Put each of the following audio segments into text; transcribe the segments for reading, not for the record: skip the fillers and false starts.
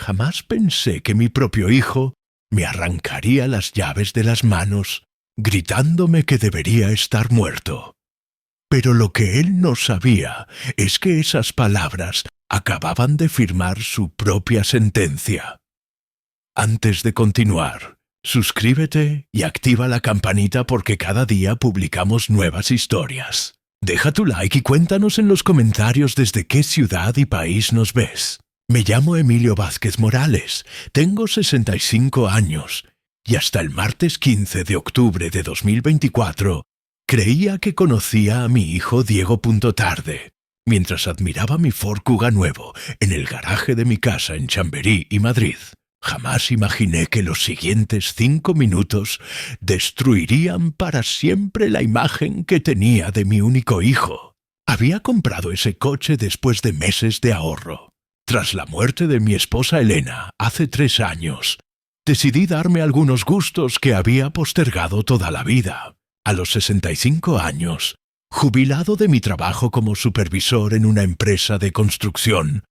Jamás pensé que mi propio hijo me arrancaría las llaves de las manos, gritándome que debería estar muerto. Pero lo que él no sabía es que esas palabras acababan de firmar su propia sentencia. Antes de continuar, suscríbete y activa la campanita porque cada día publicamos nuevas historias. Deja tu like y cuéntanos en los comentarios desde qué ciudad y país nos ves. Me llamo Emilio Vázquez Morales, tengo 65 años y hasta el martes 15 de octubre de 2024 creía que conocía a mi hijo Diego Tarde, mientras admiraba mi Ford Kuga nuevo en el garaje de mi casa en Chamberí y Madrid. Jamás imaginé que los siguientes 5 minutos destruirían para siempre la imagen que tenía de mi único hijo. Había comprado ese coche después de meses de ahorro. Tras la muerte de mi esposa Elena, hace 3 años, decidí darme algunos gustos que había postergado toda la vida. A los 65 años, jubilado de mi trabajo como supervisor en una empresa de construcción,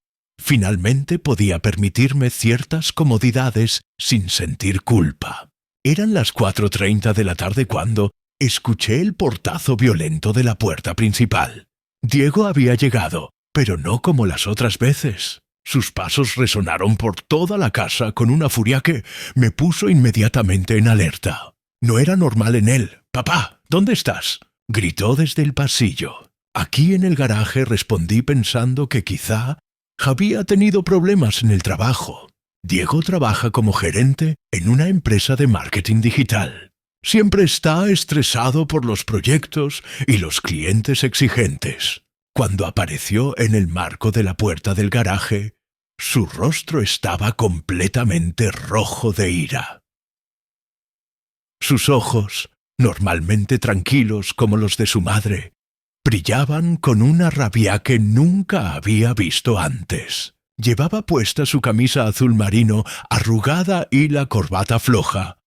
finalmente podía permitirme ciertas comodidades sin sentir culpa. Eran las 4:30 de la tarde cuando escuché el portazo violento de la puerta principal. Diego había llegado, pero no como las otras veces. Sus pasos resonaron por toda la casa con una furia que me puso inmediatamente en alerta. No era normal en él. «Papá, ¿dónde estás?», gritó desde el pasillo. Aquí en el garaje respondí pensando que quizá había tenido problemas en el trabajo. Diego trabaja como gerente en una empresa de marketing digital. Siempre está estresado por los proyectos y los clientes exigentes. Cuando apareció en el marco de la puerta del garaje, su rostro estaba completamente rojo de ira. Sus ojos, normalmente tranquilos como los de su madre, brillaban con una rabia que nunca había visto antes. Llevaba puesta su camisa azul marino arrugada y la corbata floja,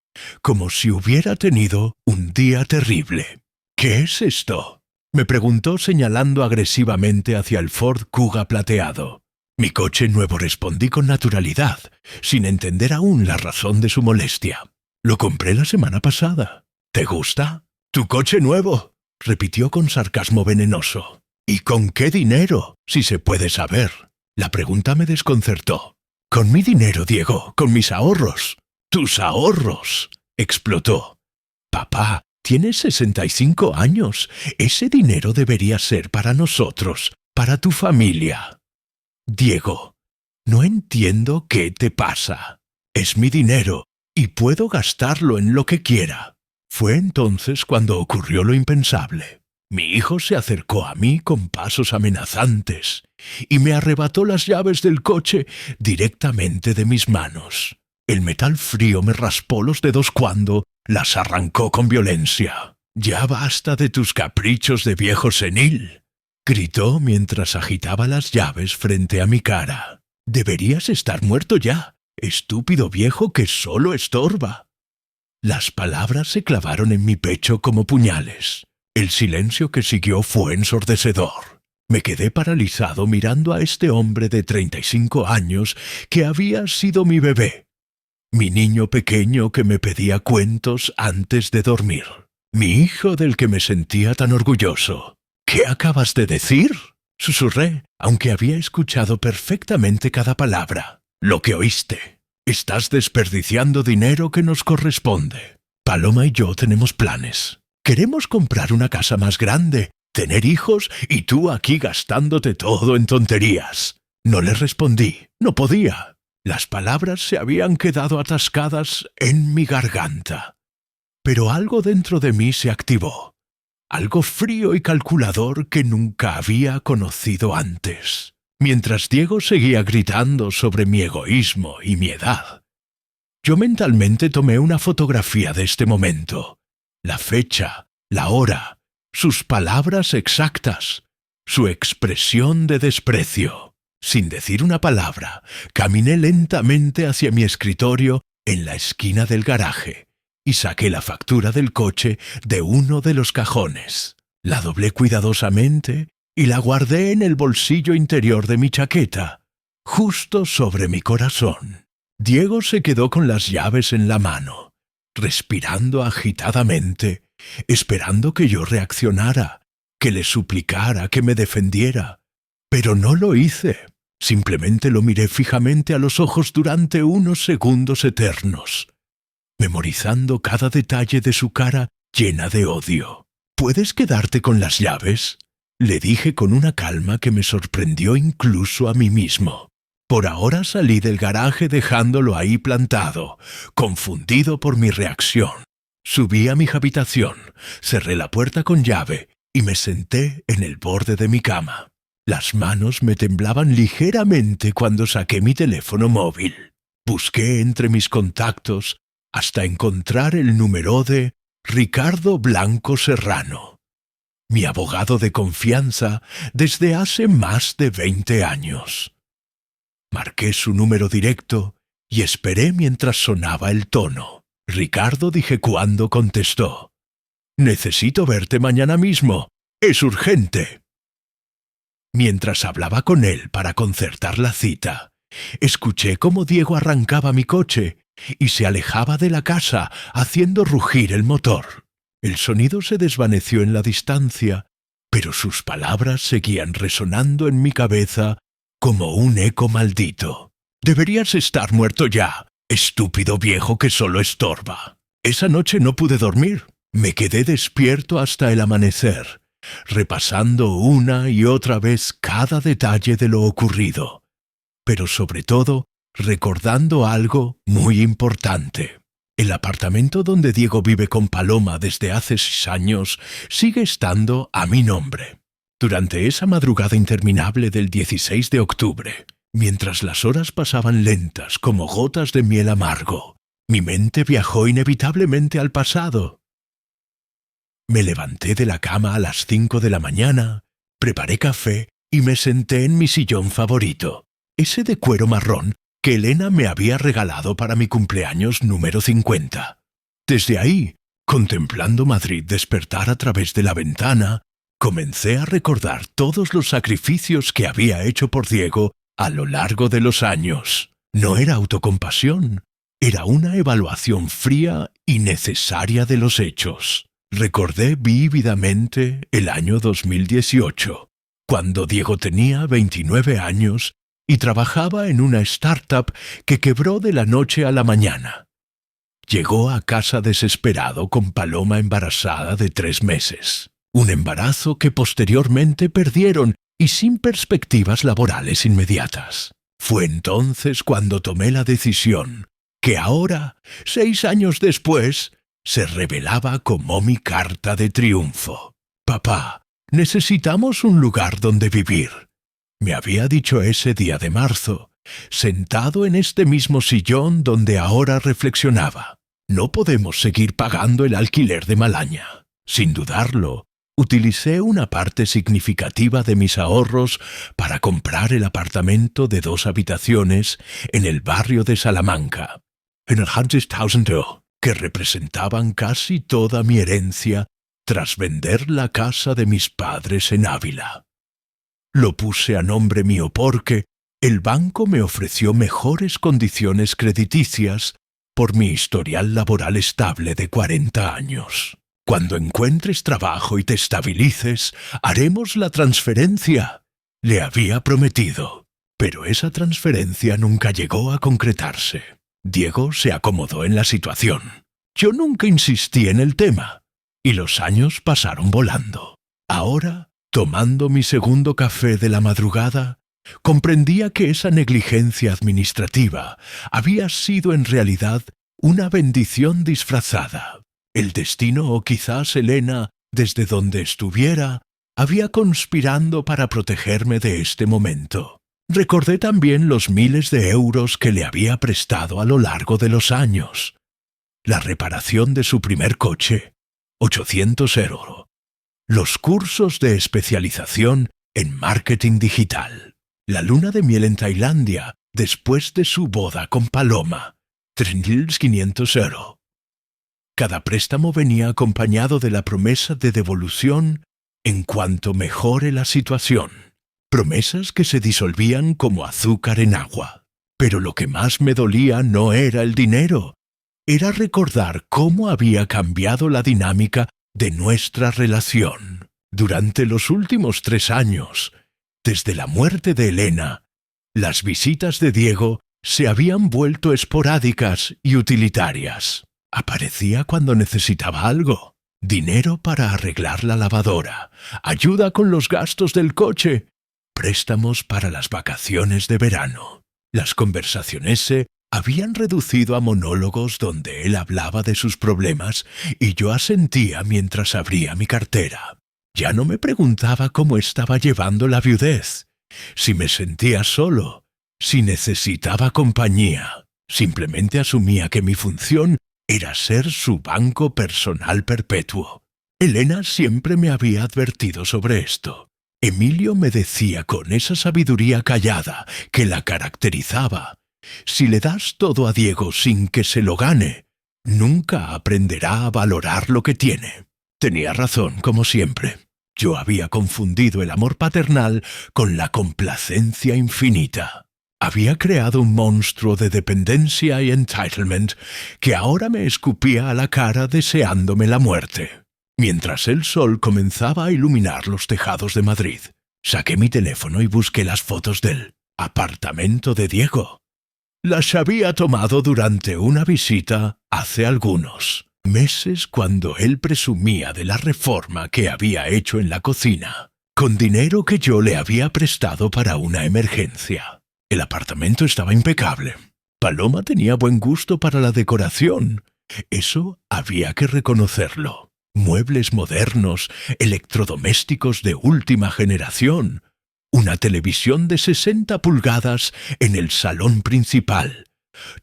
como si hubiera tenido un día terrible. «¿Qué es esto?», me preguntó señalando agresivamente hacia el Ford Kuga plateado. «Mi coche nuevo», respondí con naturalidad, sin entender aún la razón de su molestia. «Lo compré la semana pasada. ¿Te gusta? ¿Tu coche nuevo?», repitió con sarcasmo venenoso. «¿Y con qué dinero, si se puede saber?». La pregunta me desconcertó. «Con mi dinero, Diego, con mis ahorros». «¿Tus ahorros?», explotó. «Papá, tienes 65 años. Ese dinero debería ser para nosotros, para tu familia». «Diego, no entiendo qué te pasa. Es mi dinero y puedo gastarlo en lo que quiera». Fue entonces cuando ocurrió lo impensable. Mi hijo se acercó a mí con pasos amenazantes y me arrebató las llaves del coche directamente de mis manos. El metal frío me raspó los dedos cuando las arrancó con violencia. «Ya basta de tus caprichos de viejo senil», gritó mientras agitaba las llaves frente a mi cara. «Deberías estar muerto ya, estúpido viejo que solo estorba». Las palabras se clavaron en mi pecho como puñales. El silencio que siguió fue ensordecedor. Me quedé paralizado mirando a este hombre de 35 años que había sido mi bebé. Mi niño pequeño que me pedía cuentos antes de dormir. Mi hijo del que me sentía tan orgulloso. «¿Qué acabas de decir?», susurré, aunque había escuchado perfectamente cada palabra. «Lo que oíste. Estás desperdiciando dinero que nos corresponde. Paloma y yo tenemos planes. Queremos comprar una casa más grande, tener hijos y tú aquí gastándote todo en tonterías». No le respondí. No podía. Las palabras se habían quedado atascadas en mi garganta. Pero algo dentro de mí se activó. Algo frío y calculador que nunca había conocido antes. Mientras Diego seguía gritando sobre mi egoísmo y mi edad, yo mentalmente tomé una fotografía de este momento. La fecha, la hora, sus palabras exactas, su expresión de desprecio. Sin decir una palabra, caminé lentamente hacia mi escritorio en la esquina del garaje y saqué la factura del coche de uno de los cajones. La doblé cuidadosamente y la guardé en el bolsillo interior de mi chaqueta, justo sobre mi corazón. Diego se quedó con las llaves en la mano, respirando agitadamente, esperando que yo reaccionara, que le suplicara que me defendiera. Pero no lo hice. Simplemente lo miré fijamente a los ojos durante unos segundos eternos, memorizando cada detalle de su cara llena de odio. ¿Puedes quedarte con las llaves?, le dije con una calma que me sorprendió incluso a mí mismo. Por ahora salí del garaje dejándolo ahí plantado, confundido por mi reacción. Subí a mi habitación, cerré la puerta con llave y me senté en el borde de mi cama. Las manos me temblaban ligeramente cuando saqué mi teléfono móvil. Busqué entre mis contactos hasta encontrar el número de Ricardo Blanco Serrano, mi abogado de confianza desde hace más de 20 años. Marqué su número directo y esperé mientras sonaba el tono. Ricardo, dije cuando contestó: «Necesito verte mañana mismo. Es urgente». Mientras hablaba con él para concertar la cita, escuché cómo Diego arrancaba mi coche y se alejaba de la casa haciendo rugir el motor. El sonido se desvaneció en la distancia, pero sus palabras seguían resonando en mi cabeza como un eco maldito. «Deberías estar muerto ya, estúpido viejo que solo estorba». Esa noche no pude dormir. Me quedé despierto hasta el amanecer, repasando una y otra vez cada detalle de lo ocurrido, pero sobre todo recordando algo muy importante. El apartamento donde Diego vive con Paloma desde hace 6 años sigue estando a mi nombre. Durante esa madrugada interminable del 16 de octubre, mientras las horas pasaban lentas como gotas de miel amargo, mi mente viajó inevitablemente al pasado. Me levanté de la cama a las 5 de la mañana, preparé café y me senté en mi sillón favorito, ese de cuero marrón que Elena me había regalado para mi cumpleaños número 50. Desde ahí, contemplando Madrid despertar a través de la ventana, comencé a recordar todos los sacrificios que había hecho por Diego a lo largo de los años. No era autocompasión, era una evaluación fría y necesaria de los hechos. Recordé vívidamente el año 2018, cuando Diego tenía 29 años y trabajaba en una startup que quebró de la noche a la mañana. Llegó a casa desesperado con Paloma embarazada de 3 meses, un embarazo que posteriormente perdieron y sin perspectivas laborales inmediatas. Fue entonces cuando tomé la decisión, que ahora, 6 años después, se revelaba como mi carta de triunfo. «Papá, necesitamos un lugar donde vivir», me había dicho ese día de marzo, sentado en este mismo sillón donde ahora reflexionaba. No podemos seguir pagando el alquiler de Malaña. Sin dudarlo, utilicé una parte significativa de mis ahorros para comprar el apartamento de 2 habitaciones en el barrio de Salamanca, en el 100.000 €, que representaban casi toda mi herencia tras vender la casa de mis padres en Ávila. Lo puse a nombre mío porque el banco me ofreció mejores condiciones crediticias por mi historial laboral estable de 40 años. «Cuando encuentres trabajo y te estabilices, haremos la transferencia», le había prometido. Pero esa transferencia nunca llegó a concretarse. Diego se acomodó en la situación. Yo nunca insistí en el tema, y los años pasaron volando. Ahora, tomando mi segundo café de la madrugada, comprendía que esa negligencia administrativa había sido en realidad una bendición disfrazada. El destino, o quizás Elena, desde donde estuviera, había conspirando para protegerme de este momento. Recordé también los miles de euros que le había prestado a lo largo de los años. La reparación de su primer coche, 800 €. Los cursos de especialización en marketing digital. La luna de miel en Tailandia después de su boda con Paloma, 3.500 €. Cada préstamo venía acompañado de la promesa de devolución en cuanto mejore la situación. promesas que se disolvían como azúcar en agua. Pero lo que más me dolía no era el dinero, era recordar cómo había cambiado la dinámica de nuestra relación. Durante los últimos 3 años, desde la muerte de Elena, las visitas de Diego se habían vuelto esporádicas y utilitarias. Aparecía cuando necesitaba algo: dinero para arreglar la lavadora, ayuda con los gastos del coche, préstamos para las vacaciones de verano. Las conversaciones se habían reducido a monólogos donde él hablaba de sus problemas y yo asentía mientras abría mi cartera. Ya no me preguntaba cómo estaba llevando la viudez, si me sentía solo, si necesitaba compañía. Simplemente asumía que mi función era ser su banco personal perpetuo. Elena siempre me había advertido sobre esto. Emilio me decía con esa sabiduría callada que la caracterizaba: si le das todo a Diego sin que se lo gane, nunca aprenderá a valorar lo que tiene. Tenía razón, como siempre. Yo había confundido el amor paternal con la complacencia infinita. Había creado un monstruo de dependencia y entitlement que ahora me escupía a la cara deseándome la muerte. Mientras el sol comenzaba a iluminar los tejados de Madrid, saqué mi teléfono y busqué las fotos del apartamento de Diego. Las había tomado durante una visita hace algunos meses, cuando él presumía de la reforma que había hecho en la cocina, con dinero que yo le había prestado para una emergencia. El apartamento estaba impecable. Paloma tenía buen gusto para la decoración. Eso había que reconocerlo. Muebles modernos, electrodomésticos de última generación, una televisión de 60 pulgadas en el salón principal.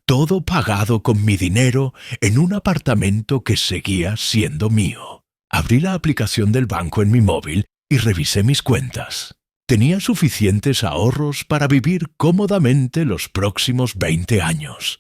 Todo pagado con mi dinero en un apartamento que seguía siendo mío. Abrí la aplicación del banco en mi móvil y revisé mis cuentas. Tenía suficientes ahorros para vivir cómodamente los próximos 20 años.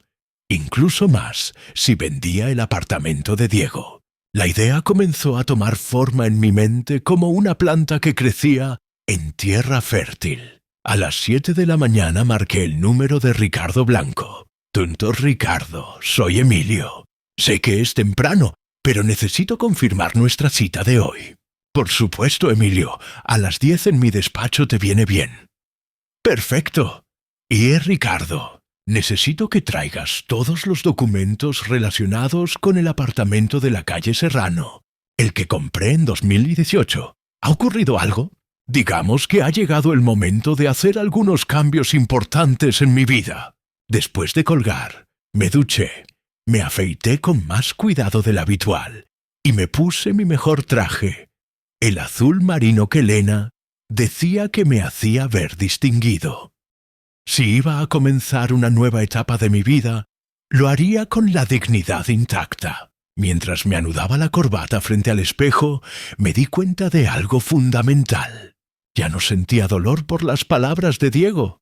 Incluso más si vendía el apartamento de Diego. La idea comenzó a tomar forma en mi mente como una planta que crecía en tierra fértil. A las 7 de la mañana marqué el número de Ricardo Blanco. Tonto Ricardo, soy Emilio. Sé que es temprano, pero necesito confirmar nuestra cita de hoy. Por supuesto, Emilio, a las 10 en mi despacho te viene bien. Perfecto. Y Ricardo, necesito que traigas todos los documentos relacionados con el apartamento de la calle Serrano, el que compré en 2018. ¿Ha ocurrido algo? Digamos que ha llegado el momento de hacer algunos cambios importantes en mi vida. Después de colgar, me duché, me afeité con más cuidado del habitual y me puse mi mejor traje, el azul marino que Elena decía que me hacía ver distinguido. Si iba a comenzar una nueva etapa de mi vida, lo haría con la dignidad intacta. Mientras me anudaba la corbata frente al espejo, me di cuenta de algo fundamental. Ya no sentía dolor por las palabras de Diego.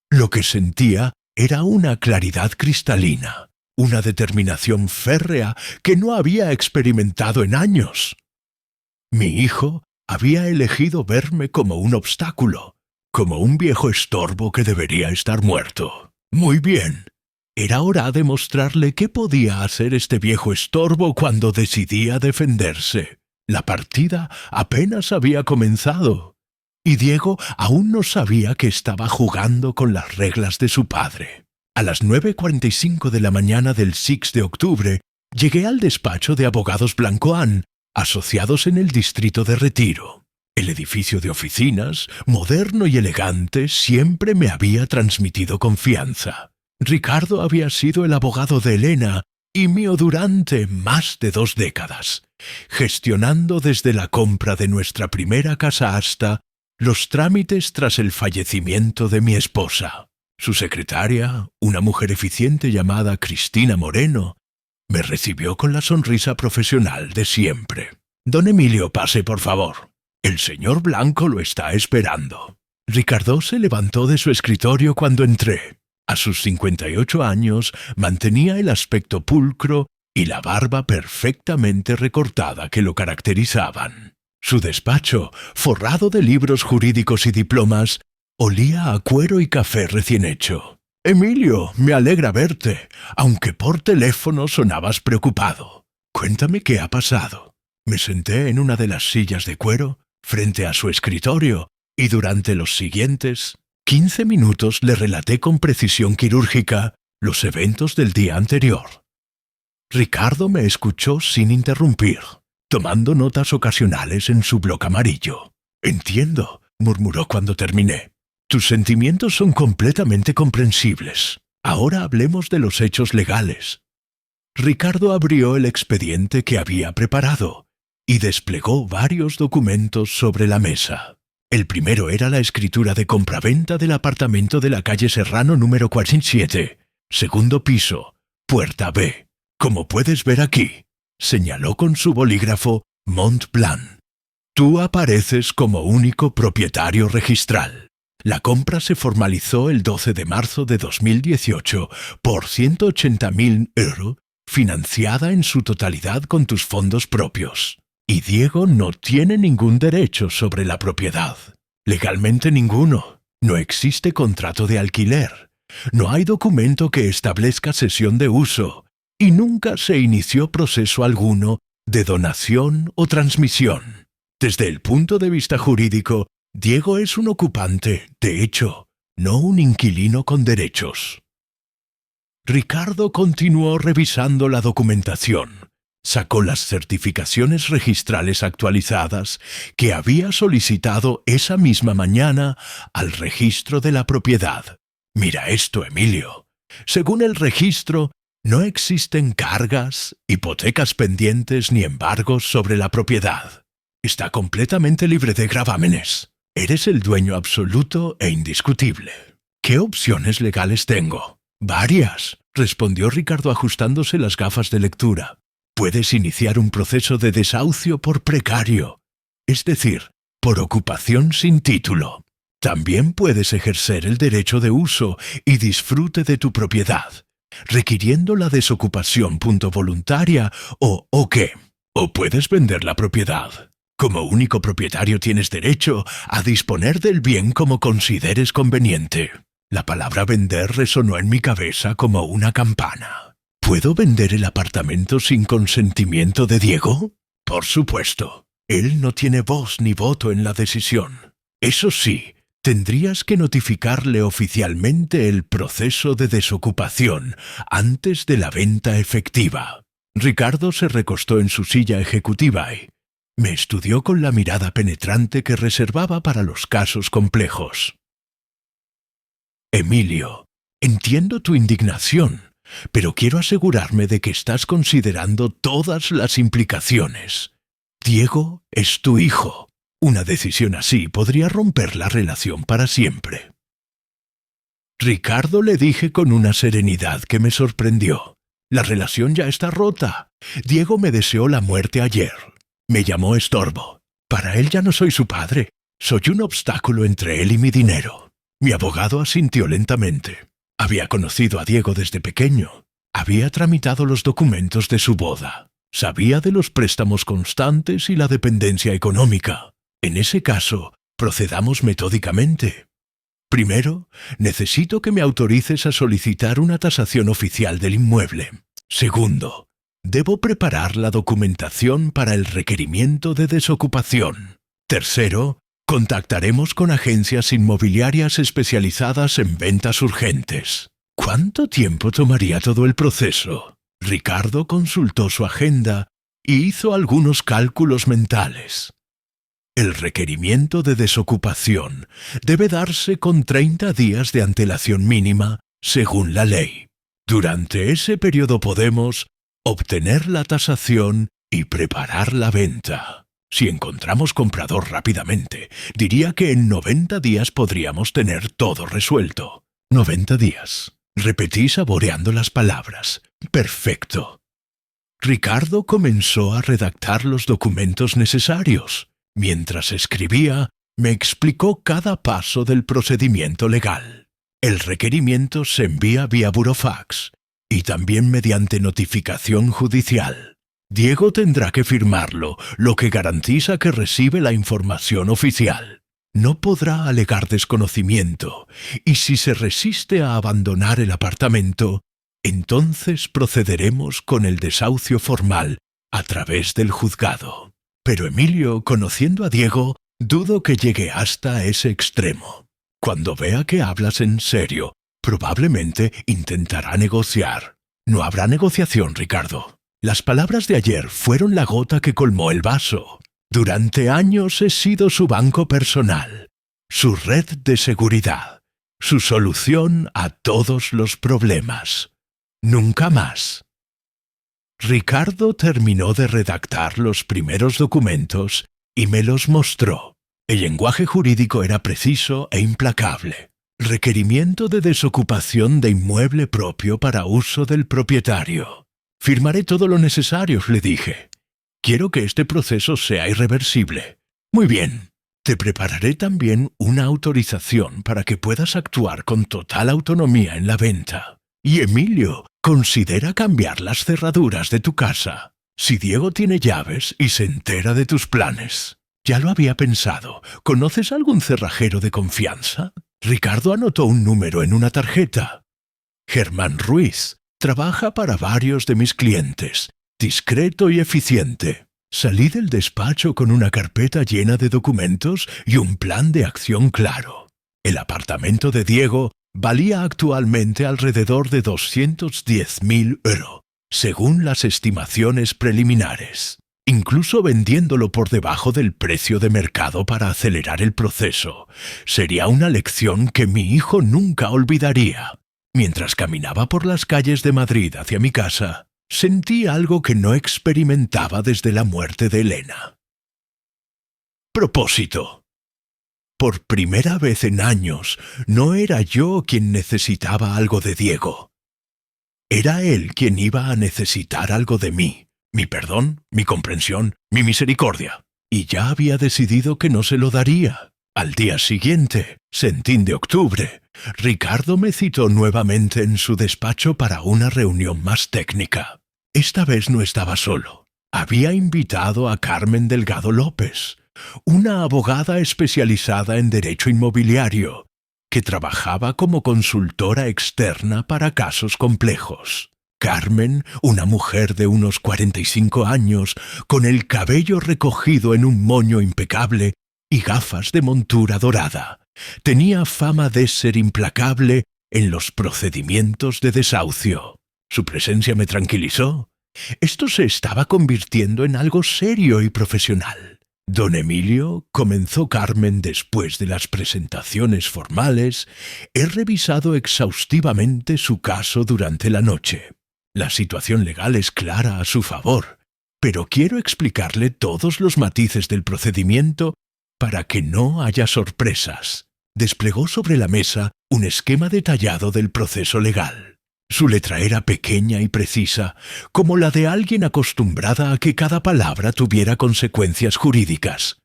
Lo que sentía era una claridad cristalina, una determinación férrea que no había experimentado en años. Mi hijo había elegido verme como un obstáculo, como un viejo estorbo que debería estar muerto. Muy bien. Era hora de mostrarle qué podía hacer este viejo estorbo cuando decidía defenderse. La partida apenas había comenzado, y Diego aún no sabía que estaba jugando con las reglas de su padre. A las 9:45 de la mañana del 6 de octubre, llegué al despacho de abogados Blancoán, asociados en el distrito de Retiro. El edificio de oficinas, moderno y elegante, siempre me había transmitido confianza. Ricardo había sido el abogado de Elena y mío durante más de 2 décadas, gestionando desde la compra de nuestra primera casa hasta los trámites tras el fallecimiento de mi esposa. Su secretaria, una mujer eficiente llamada Cristina Moreno, me recibió con la sonrisa profesional de siempre. Don Emilio, pase, por favor. El señor Blanco lo está esperando. Ricardo se levantó de su escritorio cuando entré. A sus 58 años mantenía el aspecto pulcro y la barba perfectamente recortada que lo caracterizaban. Su despacho, forrado de libros jurídicos y diplomas, olía a cuero y café recién hecho. «Emilio, me alegra verte, aunque por teléfono sonabas preocupado. Cuéntame qué ha pasado». Me senté en una de las sillas de cuero, frente a su escritorio, y durante los siguientes 15 minutos le relaté con precisión quirúrgica los eventos del día anterior. Ricardo me escuchó sin interrumpir, tomando notas ocasionales en su bloc amarillo. «Entiendo», murmuró cuando terminé. «Tus sentimientos son completamente comprensibles. Ahora hablemos de los hechos legales». Ricardo abrió el expediente que había preparado y desplegó varios documentos sobre la mesa. El primero era la escritura de compraventa del apartamento de la calle Serrano número 47, segundo piso, puerta B. «Como puedes ver aquí», señaló con su bolígrafo Montblanc. «Tú apareces como único propietario registral. La compra se formalizó el 12 de marzo de 2018 por 180.000 euros, financiada en su totalidad con tus fondos propios. Y Diego no tiene ningún derecho sobre la propiedad. Legalmente ninguno. No existe contrato de alquiler. No hay documento que establezca cesión de uso. Y nunca se inició proceso alguno de donación o transmisión. Desde el punto de vista jurídico, Diego es un ocupante, de hecho, no un inquilino con derechos». Ricardo continuó revisando la documentación. Sacó las certificaciones registrales actualizadas que había solicitado esa misma mañana al registro de la propiedad. «Mira esto, Emilio. Según el registro, no existen cargas, hipotecas pendientes ni embargos sobre la propiedad. Está completamente libre de gravámenes. Eres el dueño absoluto e indiscutible. ¿Qué opciones legales tengo?» «Varias», respondió Ricardo ajustándose las gafas de lectura. «Puedes iniciar un proceso de desahucio por precario, es decir, por ocupación sin título. También puedes ejercer el derecho de uso y disfrute de tu propiedad, requiriendo la desocupación voluntaria o qué. O puedes vender la propiedad. Como único propietario tienes derecho a disponer del bien como consideres conveniente». La palabra vender resonó en mi cabeza como una campana. ¿Puedo vender el apartamento sin consentimiento de Diego? Por supuesto. Él no tiene voz ni voto en la decisión. Eso sí, tendrías que notificarle oficialmente el proceso de desocupación antes de la venta efectiva. Ricardo se recostó en su silla ejecutiva y me estudió con la mirada penetrante que reservaba para los casos complejos. «Emilio, entiendo tu indignación, pero quiero asegurarme de que estás considerando todas las implicaciones. Diego es tu hijo. Una decisión así podría romper la relación para siempre». «Ricardo», le dije con una serenidad que me sorprendió. «La relación ya está rota. Diego me deseó la muerte ayer. Me llamó estorbo. Para él ya no soy su padre. Soy un obstáculo entre él y mi dinero». Mi abogado asintió lentamente. Había conocido a Diego desde pequeño. Había tramitado los documentos de su boda. Sabía de los préstamos constantes y la dependencia económica. En ese caso, procedamos metódicamente. Primero, necesito que me autorices a solicitar una tasación oficial del inmueble. Segundo, debo preparar la documentación para el requerimiento de desocupación. Tercero, contactaremos con agencias inmobiliarias especializadas en ventas urgentes. ¿Cuánto tiempo tomaría todo el proceso? Ricardo consultó su agenda y hizo algunos cálculos mentales. El requerimiento de desocupación debe darse con 30 días de antelación mínima, según la ley. Durante ese periodo podemos obtener la tasación y preparar la venta. Si encontramos comprador rápidamente, diría que en 90 días podríamos tener todo resuelto. 90 días. Repetí saboreando las palabras. Perfecto. Ricardo comenzó a redactar los documentos necesarios. Mientras escribía, me explicó cada paso del procedimiento legal. El requerimiento se envía vía burofax y también mediante notificación judicial. Diego tendrá que firmarlo, lo que garantiza que recibe la información oficial. No podrá alegar desconocimiento, y si se resiste a abandonar el apartamento, entonces procederemos con el desahucio formal a través del juzgado. Pero Emilio, conociendo a Diego, dudo que llegue hasta ese extremo. Cuando vea que hablas en serio, probablemente intentará negociar. No habrá negociación, Ricardo. Las palabras de ayer fueron la gota que colmó el vaso. Durante años he sido su banco personal, su red de seguridad, su solución a todos los problemas. Nunca más. Ricardo terminó de redactar los primeros documentos y me los mostró. El lenguaje jurídico era preciso e implacable. Requerimiento de desocupación de inmueble propio para uso del propietario. Firmaré todo lo necesario, le dije. Quiero que este proceso sea irreversible. Muy bien. Te prepararé también una autorización para que puedas actuar con total autonomía en la venta. Y Emilio, considera cambiar las cerraduras de tu casa. Si Diego tiene llaves y se entera de tus planes. Ya lo había pensado. ¿Conoces algún cerrajero de confianza? Ricardo anotó un número en una tarjeta. Germán Ruiz. Trabaja para varios de mis clientes. Discreto y eficiente. Salí del despacho con una carpeta llena de documentos y un plan de acción claro. El apartamento de Diego valía actualmente alrededor de 210.000 euros, según las estimaciones preliminares. Incluso vendiéndolo por debajo del precio de mercado para acelerar el proceso, sería una lección que mi hijo nunca olvidaría. Mientras caminaba por las calles de Madrid hacia mi casa, sentí algo que no experimentaba desde la muerte de Elena. Propósito. Por primera vez en años, no era yo quien necesitaba algo de Diego. Era él quien iba a necesitar algo de mí, mi perdón, mi comprensión, mi misericordia. Y ya había decidido que no se lo daría. Al día siguiente, Sentín de octubre, Ricardo me citó nuevamente en su despacho para una reunión más técnica. Esta vez no estaba solo. Había invitado a Carmen Delgado López, una abogada especializada en derecho inmobiliario, que trabajaba como consultora externa para casos complejos. Carmen, una mujer de unos 45 años, con el cabello recogido en un moño impecable y gafas de montura dorada, tenía fama de ser implacable en los procedimientos de desahucio. Su presencia me tranquilizó. Esto se estaba convirtiendo en algo serio y profesional. Don Emilio, comenzó Carmen después de las presentaciones formales, he revisado exhaustivamente su caso durante la noche. La situación legal es clara a su favor, pero quiero explicarle todos los matices del procedimiento para que no haya sorpresas. Desplegó sobre la mesa un esquema detallado del proceso legal. Su letra era pequeña y precisa, como la de alguien acostumbrada a que cada palabra tuviera consecuencias jurídicas.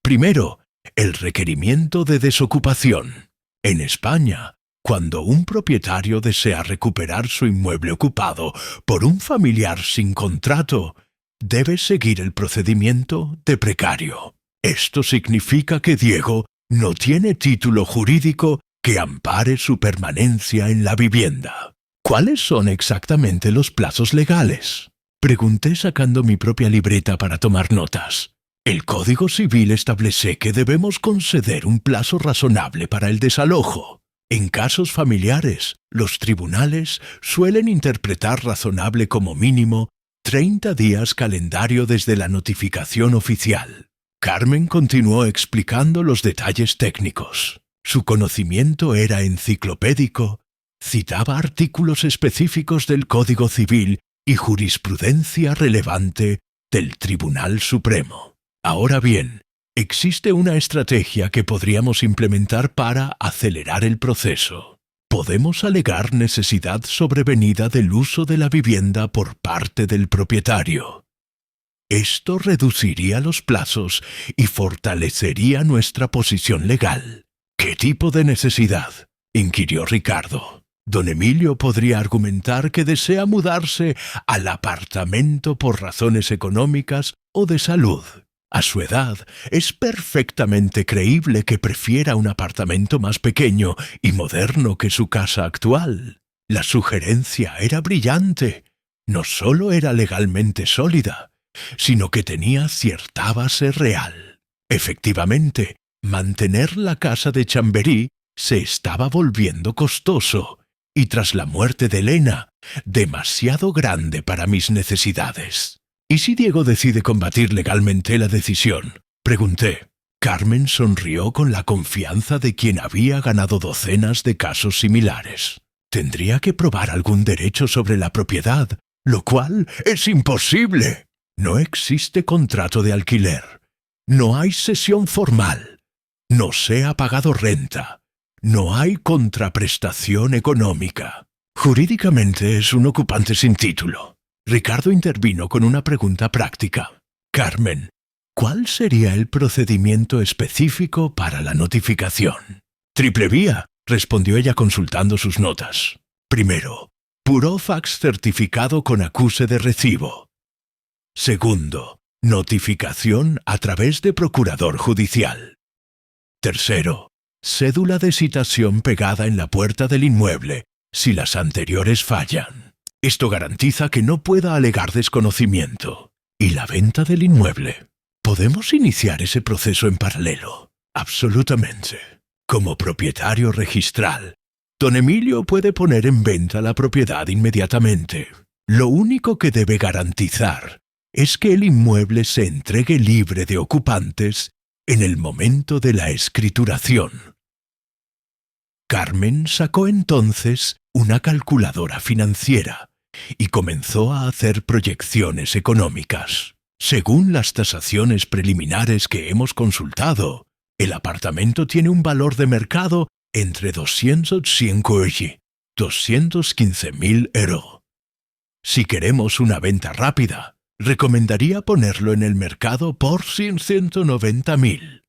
Primero, el requerimiento de desocupación. En España, cuando un propietario desea recuperar su inmueble ocupado por un familiar sin contrato, debe seguir el procedimiento de precario. Esto significa que Diego no tiene título jurídico que ampare su permanencia en la vivienda. ¿Cuáles son exactamente los plazos legales? Pregunté sacando mi propia libreta para tomar notas. El Código Civil establece que debemos conceder un plazo razonable para el desalojo. En casos familiares, los tribunales suelen interpretar razonable como mínimo 30 días calendario desde la notificación oficial. Carmen continuó explicando los detalles técnicos. Su conocimiento era enciclopédico, citaba artículos específicos del Código Civil y jurisprudencia relevante del Tribunal Supremo. Ahora bien, existe una estrategia que podríamos implementar para acelerar el proceso. Podemos alegar necesidad sobrevenida del uso de la vivienda por parte del propietario. Esto reduciría los plazos y fortalecería nuestra posición legal. ¿Qué tipo de necesidad?, inquirió Ricardo. Don Emilio podría argumentar que desea mudarse al apartamento por razones económicas o de salud. A su edad, es perfectamente creíble que prefiera un apartamento más pequeño y moderno que su casa actual. La sugerencia era brillante. No solo era legalmente sólida, sino que tenía cierta base real. Efectivamente, mantener la casa de Chamberí se estaba volviendo costoso, y tras la muerte de Elena, demasiado grande para mis necesidades. ¿Y si Diego decide combatir legalmente la decisión?, pregunté. Carmen sonrió con la confianza de quien había ganado docenas de casos similares. Tendría que probar algún derecho sobre la propiedad, lo cual es imposible. No existe contrato de alquiler. No hay cesión formal. No se ha pagado renta. No hay contraprestación económica. Jurídicamente es un ocupante sin título. Ricardo intervino con una pregunta práctica. Carmen, ¿cuál sería el procedimiento específico para la notificación? Triple vía, respondió ella consultando sus notas. Primero, purofax certificado con acuse de recibo. Segundo, notificación a través de procurador judicial. Tercero, cédula de citación pegada en la puerta del inmueble, si las anteriores fallan. Esto garantiza que no pueda alegar desconocimiento. ¿Y la venta del inmueble? ¿Podemos iniciar ese proceso en paralelo? Absolutamente. Como propietario registral, don Emilio puede poner en venta la propiedad inmediatamente. Lo único que debe garantizar es que el inmueble se entregue libre de ocupantes en el momento de la escrituración. Carmen sacó entonces una calculadora financiera y comenzó a hacer proyecciones económicas. Según las tasaciones preliminares que hemos consultado, el apartamento tiene un valor de mercado entre 205 y 215.000 euros. Si queremos una venta rápida, recomendaría ponerlo en el mercado por 190.000.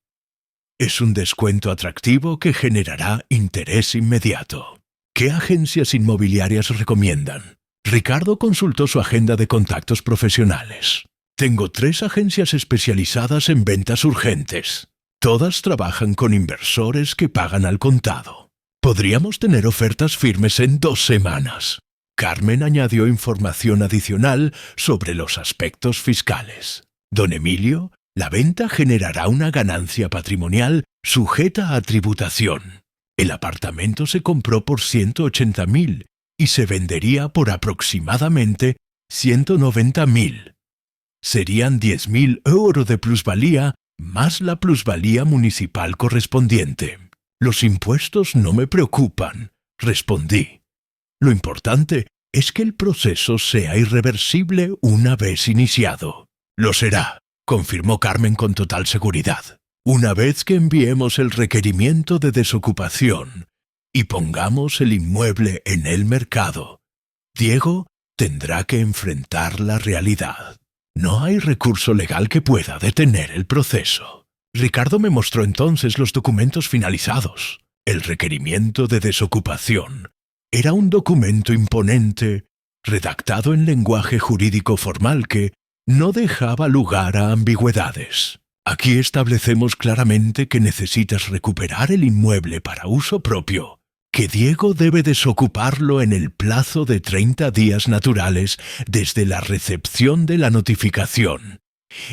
Es un descuento atractivo que generará interés inmediato. ¿Qué agencias inmobiliarias recomiendan? Ricardo consultó su agenda de contactos profesionales. Tengo 3 agencias especializadas en ventas urgentes. Todas trabajan con inversores que pagan al contado. Podríamos tener ofertas firmes en 2 semanas. Carmen añadió información adicional sobre los aspectos fiscales. Don Emilio, la venta generará una ganancia patrimonial sujeta a tributación. El apartamento se compró por 180.000 y se vendería por aproximadamente 190.000. Serían 10.000 euros de plusvalía más la plusvalía municipal correspondiente. Los impuestos no me preocupan, respondí. Lo importante es que el proceso sea irreversible una vez iniciado. Lo será, confirmó Carmen con total seguridad. Una vez que enviemos el requerimiento de desocupación y pongamos el inmueble en el mercado, Diego tendrá que enfrentar la realidad. No hay recurso legal que pueda detener el proceso. Ricardo me mostró entonces los documentos finalizados. El requerimiento de desocupación era un documento imponente, redactado en lenguaje jurídico formal que no dejaba lugar a ambigüedades. Aquí establecemos claramente que necesitas recuperar el inmueble para uso propio, que Diego debe desocuparlo en el plazo de 30 días naturales desde la recepción de la notificación,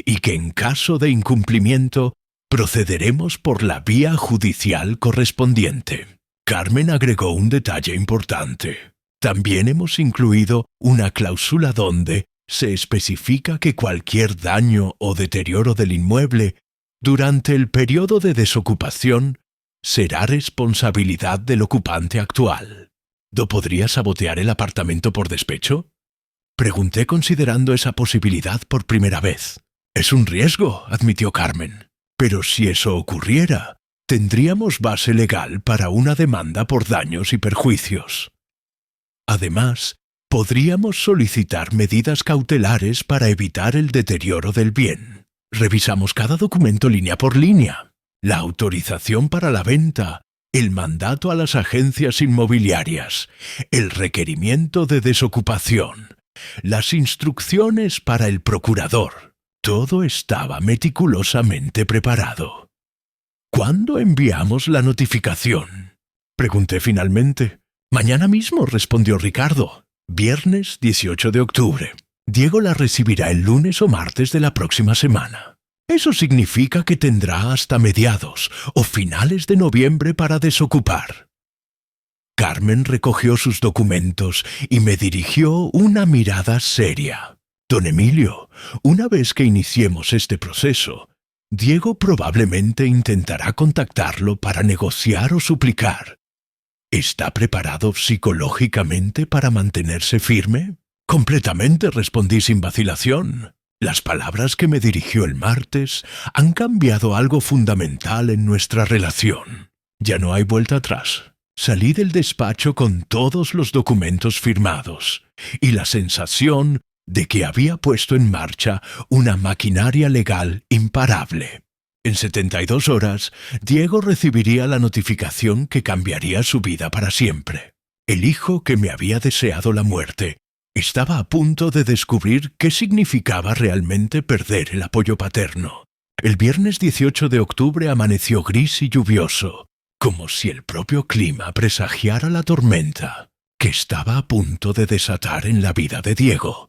y que en caso de incumplimiento procederemos por la vía judicial correspondiente. Carmen agregó un detalle importante. También hemos incluido una cláusula donde se especifica que cualquier daño o deterioro del inmueble durante el periodo de desocupación será responsabilidad del ocupante actual. ¿No podría sabotear el apartamento por despecho? Pregunté considerando esa posibilidad por primera vez. Es un riesgo, admitió Carmen. Pero si eso ocurriera, tendríamos base legal para una demanda por daños y perjuicios. Además, podríamos solicitar medidas cautelares para evitar el deterioro del bien. Revisamos cada documento línea por línea. La autorización para la venta, el mandato a las agencias inmobiliarias, el requerimiento de desocupación, las instrucciones para el procurador. Todo estaba meticulosamente preparado. ¿Cuándo enviamos la notificación?, pregunté finalmente. Mañana mismo, respondió Ricardo. Viernes 18 de octubre. Diego la recibirá el lunes o martes de la próxima semana. Eso significa que tendrá hasta mediados o finales de noviembre para desocupar. Carmen recogió sus documentos y me dirigió una mirada seria. Don Emilio, una vez que iniciemos este proceso, Diego probablemente intentará contactarlo para negociar o suplicar. ¿Está preparado psicológicamente para mantenerse firme? Completamente, respondí sin vacilación. Las palabras que me dirigió el martes han cambiado algo fundamental en nuestra relación. Ya no hay vuelta atrás. Salí del despacho con todos los documentos firmados y la sensación de que había puesto en marcha una maquinaria legal imparable. En 72 horas, Diego recibiría la notificación que cambiaría su vida para siempre. El hijo que me había deseado la muerte estaba a punto de descubrir qué significaba realmente perder el apoyo paterno. El viernes 18 de octubre amaneció gris y lluvioso, como si el propio clima presagiara la tormenta que estaba a punto de desatar en la vida de Diego.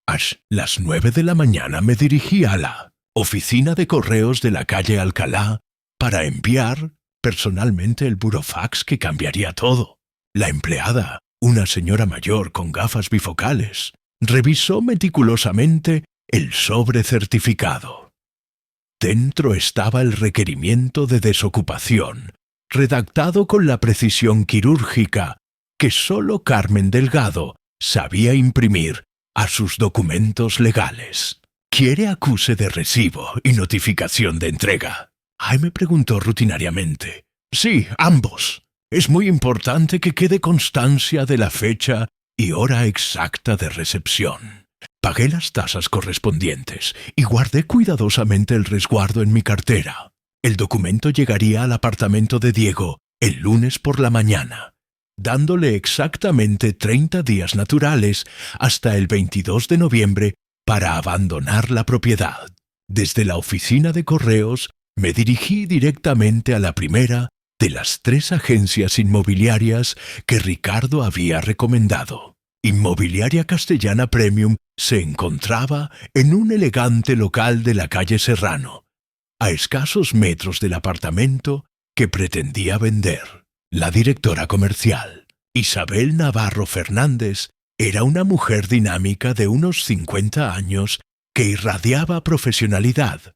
A las 9 de la mañana me dirigí a la oficina de correos de la calle Alcalá para enviar personalmente el burofax que cambiaría todo. La empleada, una señora mayor con gafas bifocales, revisó meticulosamente el sobre certificado. Dentro estaba el requerimiento de desocupación, redactado con la precisión quirúrgica que sólo Carmen Delgado sabía imprimir a sus documentos legales. ¿Quiere acuse de recibo y notificación de entrega?, Jaime preguntó rutinariamente. Sí, ambos. Es muy importante que quede constancia de la fecha y hora exacta de recepción. Pagué las tasas correspondientes y guardé cuidadosamente el resguardo en mi cartera. El documento llegaría al apartamento de Diego el lunes por la mañana, dándole exactamente 30 días naturales hasta el 22 de noviembre para abandonar la propiedad. Desde la oficina de correos me dirigí directamente a la primera de las 3 agencias inmobiliarias que Ricardo había recomendado. Inmobiliaria Castellana Premium se encontraba en un elegante local de la calle Serrano, a escasos metros del apartamento que pretendía vender. La directora comercial, Isabel Navarro Fernández, era una mujer dinámica de unos 50 años que irradiaba profesionalidad.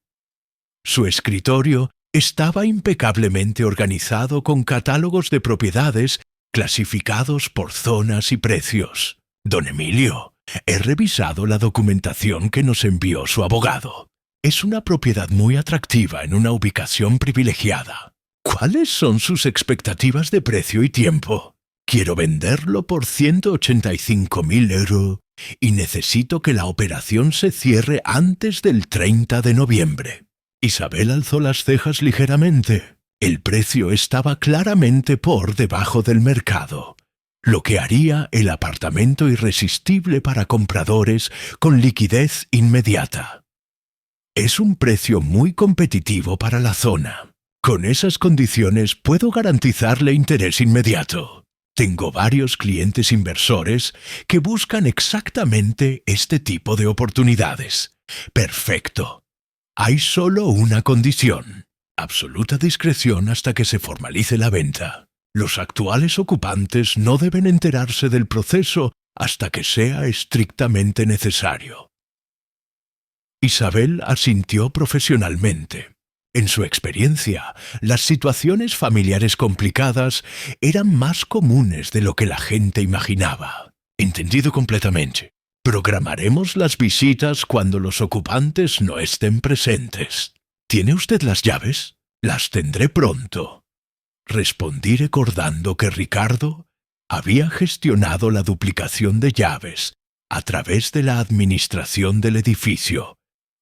Su escritorio estaba impecablemente organizado con catálogos de propiedades clasificados por zonas y precios. Don Emilio, he revisado la documentación que nos envió su abogado. Es una propiedad muy atractiva en una ubicación privilegiada. ¿Cuáles son sus expectativas de precio y tiempo? Quiero venderlo por 185.000 euros y necesito que la operación se cierre antes del 30 de noviembre. Isabel alzó las cejas ligeramente. El precio estaba claramente por debajo del mercado, lo que haría el apartamento irresistible para compradores con liquidez inmediata. Es un precio muy competitivo para la zona. Con esas condiciones puedo garantizarle interés inmediato. Tengo varios clientes inversores que buscan exactamente este tipo de oportunidades. Perfecto. Hay solo una condición: absoluta discreción hasta que se formalice la venta. Los actuales ocupantes no deben enterarse del proceso hasta que sea estrictamente necesario. Isabel asintió profesionalmente. En su experiencia, las situaciones familiares complicadas eran más comunes de lo que la gente imaginaba. Entendido completamente. Programaremos las visitas cuando los ocupantes no estén presentes. ¿Tiene usted las llaves? Las tendré pronto. Respondí recordando que Ricardo había gestionado la duplicación de llaves a través de la administración del edificio,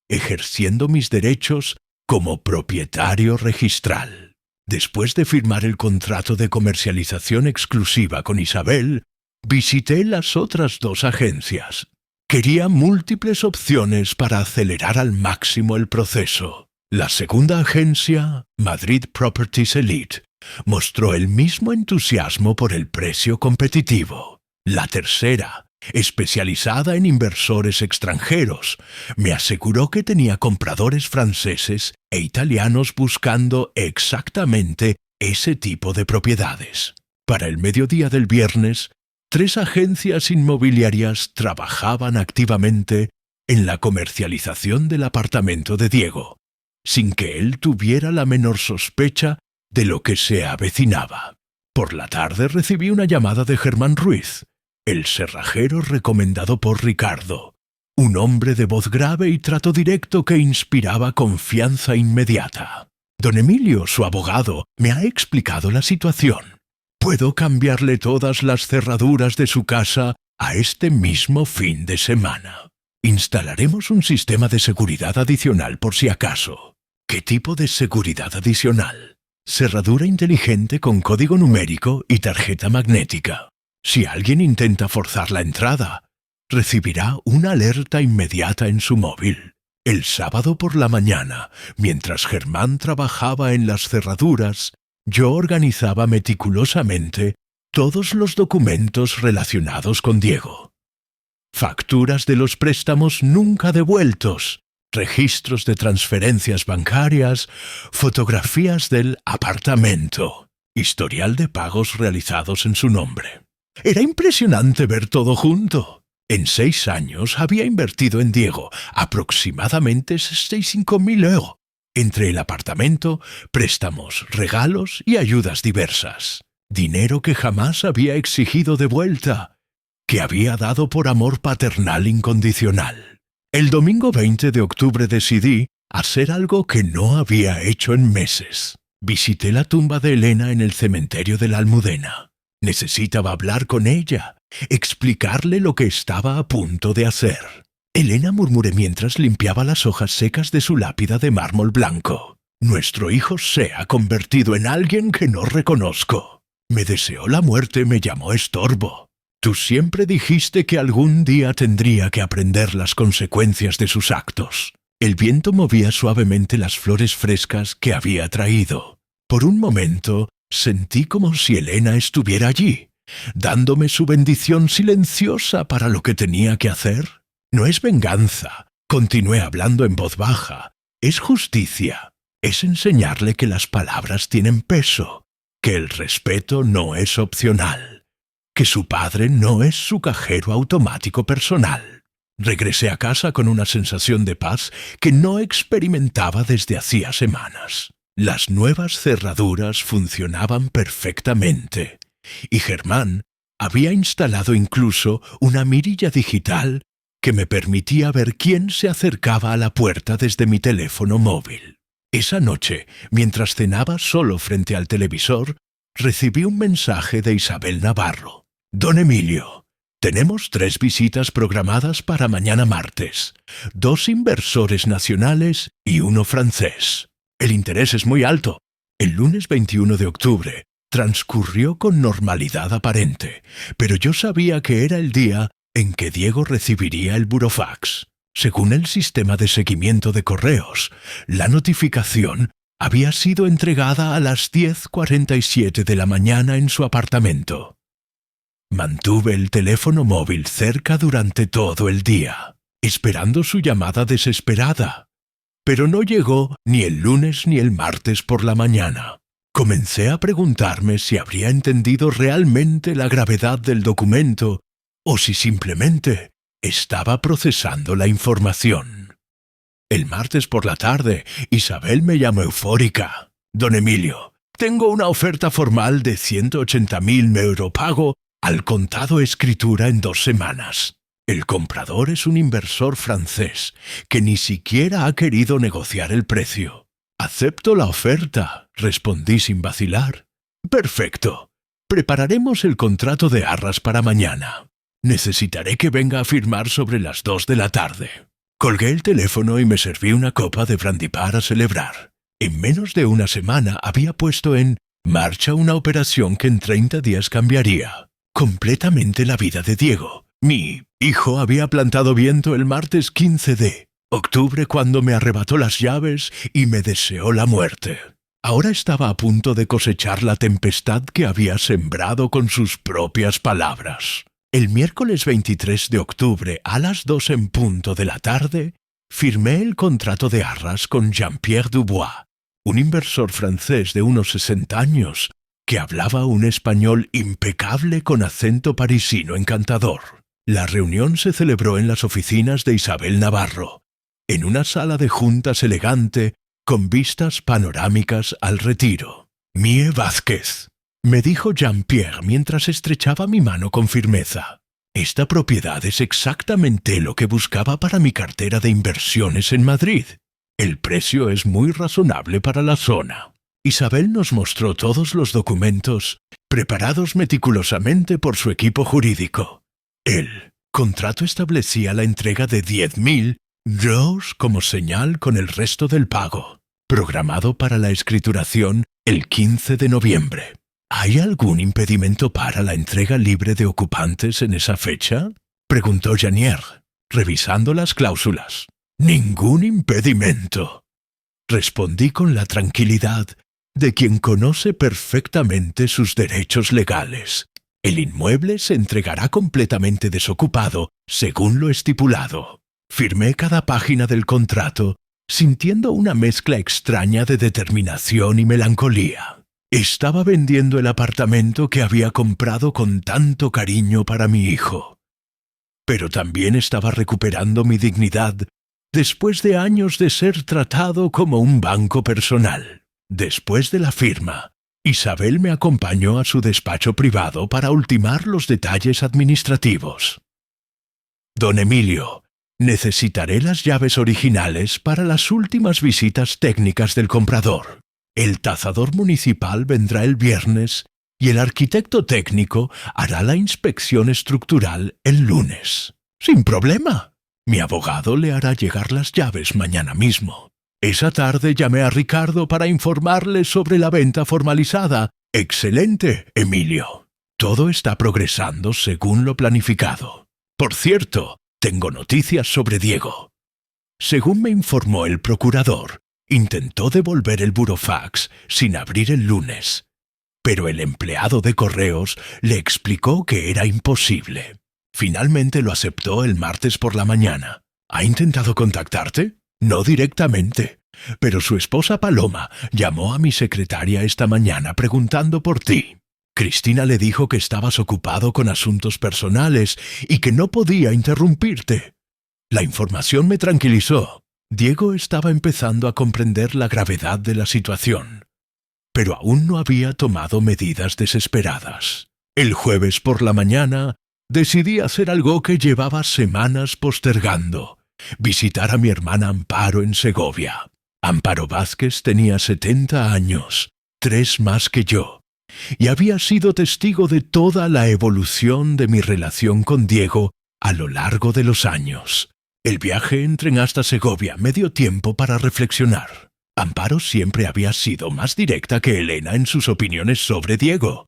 ejerciendo mis derechos como propietario registral. Después de firmar el contrato de comercialización exclusiva con Isabel, visité las otras dos agencias. Quería múltiples opciones para acelerar al máximo el proceso. La segunda agencia, Madrid Properties Elite, mostró el mismo entusiasmo por el precio competitivo. La tercera, especializada en inversores extranjeros, me aseguró que tenía compradores franceses e italianos buscando exactamente ese tipo de propiedades. Para el mediodía del viernes, 3 agencias inmobiliarias trabajaban activamente en la comercialización del apartamento de Diego, sin que él tuviera la menor sospecha de lo que se avecinaba. Por la tarde recibí una llamada de Germán Ruiz, el cerrajero recomendado por Ricardo, un hombre de voz grave y trato directo que inspiraba confianza inmediata. Don Emilio, su abogado, me ha explicado la situación. Puedo cambiarle todas las cerraduras de su casa a este mismo fin de semana. Instalaremos un sistema de seguridad adicional por si acaso. ¿Qué tipo de seguridad adicional? Cerradura inteligente con código numérico y tarjeta magnética. Si alguien intenta forzar la entrada, recibirá una alerta inmediata en su móvil. El sábado por la mañana, mientras Germán trabajaba en las cerraduras, yo organizaba meticulosamente todos los documentos relacionados con Diego. Facturas de los préstamos nunca devueltos, registros de transferencias bancarias, fotografías del apartamento, historial de pagos realizados en su nombre. Era impresionante ver todo junto. En 6 años había invertido en Diego aproximadamente 65.000 euros, entre el apartamento, préstamos, regalos y ayudas diversas. Dinero que jamás había exigido de vuelta, que había dado por amor paternal incondicional. El domingo 20 de octubre decidí hacer algo que no había hecho en meses. Visité la tumba de Elena en el cementerio de la Almudena. Necesitaba hablar con ella, explicarle lo que estaba a punto de hacer. Elena, murmuré mientras limpiaba las hojas secas de su lápida de mármol blanco. Nuestro hijo se ha convertido en alguien que no reconozco. Me deseó la muerte, me llamó estorbo. Tú siempre dijiste que algún día tendría que aprender las consecuencias de sus actos. El viento movía suavemente las flores frescas que había traído. Por un momento sentí como si Elena estuviera allí, dándome su bendición silenciosa para lo que tenía que hacer. No es venganza, continué hablando en voz baja, es justicia. Es enseñarle que las palabras tienen peso, que el respeto no es opcional, que su padre no es su cajero automático personal. Regresé a casa con una sensación de paz que no experimentaba desde hacía semanas. Las nuevas cerraduras funcionaban perfectamente, y Germán había instalado incluso una mirilla digital que me permitía ver quién se acercaba a la puerta desde mi teléfono móvil. Esa noche, mientras cenaba solo frente al televisor, recibí un mensaje de Isabel Navarro. Don Emilio, tenemos 3 visitas programadas para mañana martes, 2 inversores nacionales y 1 francés. El interés es muy alto. El lunes 21 de octubre transcurrió con normalidad aparente, pero yo sabía que era el día en que Diego recibiría el burofax. Según el sistema de seguimiento de correos, la notificación había sido entregada a las 10:47 de la mañana en su apartamento. Mantuve el teléfono móvil cerca durante todo el día, esperando su llamada desesperada. Pero no llegó ni el lunes ni el martes por la mañana. Comencé a preguntarme si habría entendido realmente la gravedad del documento o si simplemente estaba procesando la información. El martes por la tarde, Isabel me llamó eufórica. Don Emilio, tengo una oferta formal de 180.000 euro pago al contado escritura en 2 semanas. El comprador es un inversor francés que ni siquiera ha querido negociar el precio. Acepto la oferta, respondí sin vacilar. Perfecto. Prepararemos el contrato de arras para mañana. Necesitaré que venga a firmar sobre las 2 de la tarde. Colgué el teléfono y me serví una copa de brandy para celebrar. En menos de una semana había puesto en marcha una operación que en 30 días cambiaría completamente la vida de Diego. Mi hijo había plantado viento el martes 15 de octubre cuando me arrebató las llaves y me deseó la muerte. Ahora estaba a punto de cosechar la tempestad que había sembrado con sus propias palabras. El miércoles 23 de octubre, a las 2 en punto de la tarde, firmé el contrato de arras con Jean-Pierre Dubois, un inversor francés de unos 60 años, que hablaba un español impecable con acento parisino encantador. La reunión se celebró en las oficinas de Isabel Navarro, en una sala de juntas elegante con vistas panorámicas al Retiro. «Mie Vázquez», me dijo Jean-Pierre mientras estrechaba mi mano con firmeza. «Esta propiedad es exactamente lo que buscaba para mi cartera de inversiones en Madrid. El precio es muy razonable para la zona». Isabel nos mostró todos los documentos, preparados meticulosamente por su equipo jurídico. El contrato establecía la entrega de 10.000 euros como señal con el resto del pago, programado para la escrituración el 15 de noviembre. ¿Hay algún impedimento para la entrega libre de ocupantes en esa fecha?, preguntó Janier, revisando las cláusulas. «Ningún impedimento», respondí con la tranquilidad de quien conoce perfectamente sus derechos legales. El inmueble se entregará completamente desocupado, según lo estipulado. Firmé cada página del contrato, sintiendo una mezcla extraña de determinación y melancolía. Estaba vendiendo el apartamento que había comprado con tanto cariño para mi hijo. Pero también estaba recuperando mi dignidad después de años de ser tratado como un banco personal. Después de la firma, Isabel me acompañó a su despacho privado para ultimar los detalles administrativos. «Don Emilio, necesitaré las llaves originales para las últimas visitas técnicas del comprador. El tazador municipal vendrá el viernes y el arquitecto técnico hará la inspección estructural el lunes. Sin problema. Mi abogado le hará llegar las llaves mañana mismo». Esa tarde llamé a Ricardo para informarle sobre la venta formalizada. «Excelente, Emilio. Todo está progresando según lo planificado. Por cierto, tengo noticias sobre Diego». Según me informó el procurador, intentó devolver el burofax sin abrir el lunes, pero el empleado de correos le explicó que era imposible. Finalmente lo aceptó el martes por la mañana. ¿Ha intentado contactarte? No directamente, pero su esposa Paloma llamó a mi secretaria esta mañana preguntando por ti. Cristina le dijo que estabas ocupado con asuntos personales y que no podía interrumpirte. La información me tranquilizó. Diego estaba empezando a comprender la gravedad de la situación, pero aún no había tomado medidas desesperadas. El jueves por la mañana decidí hacer algo que llevaba semanas postergando: visitar a mi hermana Amparo en Segovia. Amparo Vázquez tenía 70 años, 3 más que yo, y había sido testigo de toda la evolución de mi relación con Diego a lo largo de los años. El viaje en tren hasta Segovia me dio tiempo para reflexionar. Amparo siempre había sido más directa que Elena en sus opiniones sobre Diego.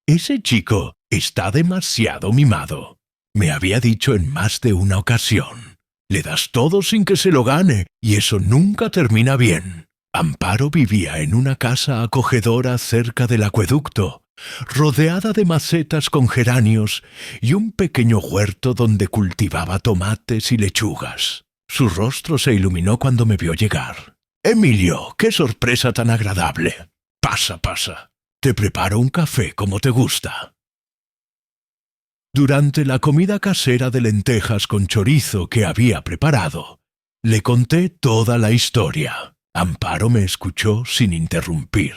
«Ese chico está demasiado mimado», me había dicho en más de una ocasión. «Le das todo sin que se lo gane, y eso nunca termina bien». Amparo vivía en una casa acogedora cerca del acueducto, rodeada de macetas con geranios y un pequeño huerto donde cultivaba tomates y lechugas. Su rostro se iluminó cuando me vio llegar. «Emilio, qué sorpresa tan agradable. Pasa, pasa. Te preparo un café como te gusta». Durante la comida casera de lentejas con chorizo que había preparado, le conté toda la historia. Amparo me escuchó sin interrumpir,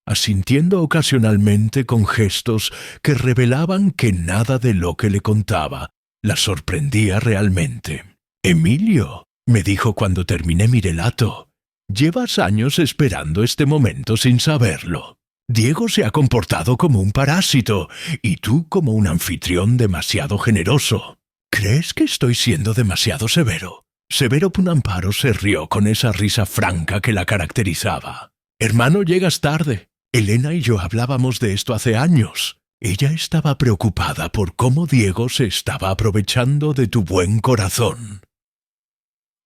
asintiendo ocasionalmente con gestos que revelaban que nada de lo que le contaba la sorprendía realmente. «Emilio», me dijo cuando terminé mi relato, «llevas años esperando este momento sin saberlo. Diego se ha comportado como un parásito y tú como un anfitrión demasiado generoso. ¿Crees que estoy siendo demasiado severo? Severo Punamparo se rió con esa risa franca que la caracterizaba. «Hermano, llegas tarde. Elena y yo hablábamos de esto hace años. Ella estaba preocupada por cómo Diego se estaba aprovechando de tu buen corazón».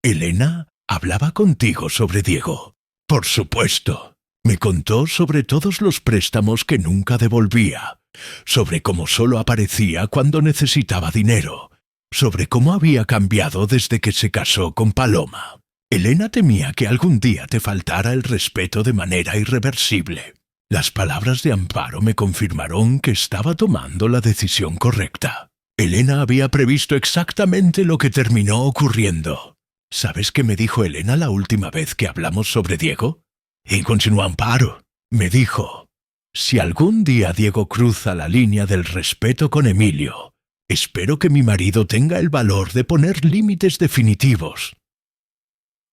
«¿Elena hablaba contigo sobre Diego?» «Por supuesto. Me contó sobre todos los préstamos que nunca devolvía, sobre cómo solo aparecía cuando necesitaba dinero, sobre cómo había cambiado desde que se casó con Paloma. Elena temía que algún día te faltara el respeto de manera irreversible. Las palabras de Amparo me confirmaron que estaba tomando la decisión correcta. Elena había previsto exactamente lo que terminó ocurriendo. ¿Sabes qué me dijo Elena la última vez que hablamos sobre Diego? Y continuó Amparo. Me dijo: si algún día Diego cruza la línea del respeto con Emilio, espero que mi marido tenga el valor de poner límites definitivos.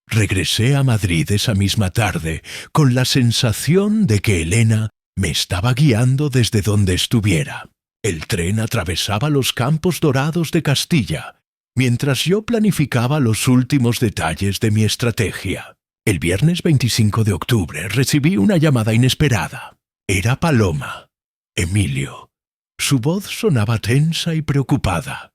Regresé a Madrid esa misma tarde con la sensación de que Elena me estaba guiando desde donde estuviera. El tren atravesaba los Campos Dorados de Castilla, mientras yo planificaba los últimos detalles de mi estrategia. El viernes 25 de octubre recibí una llamada inesperada. Era Paloma. Emilio. Su voz sonaba tensa y preocupada.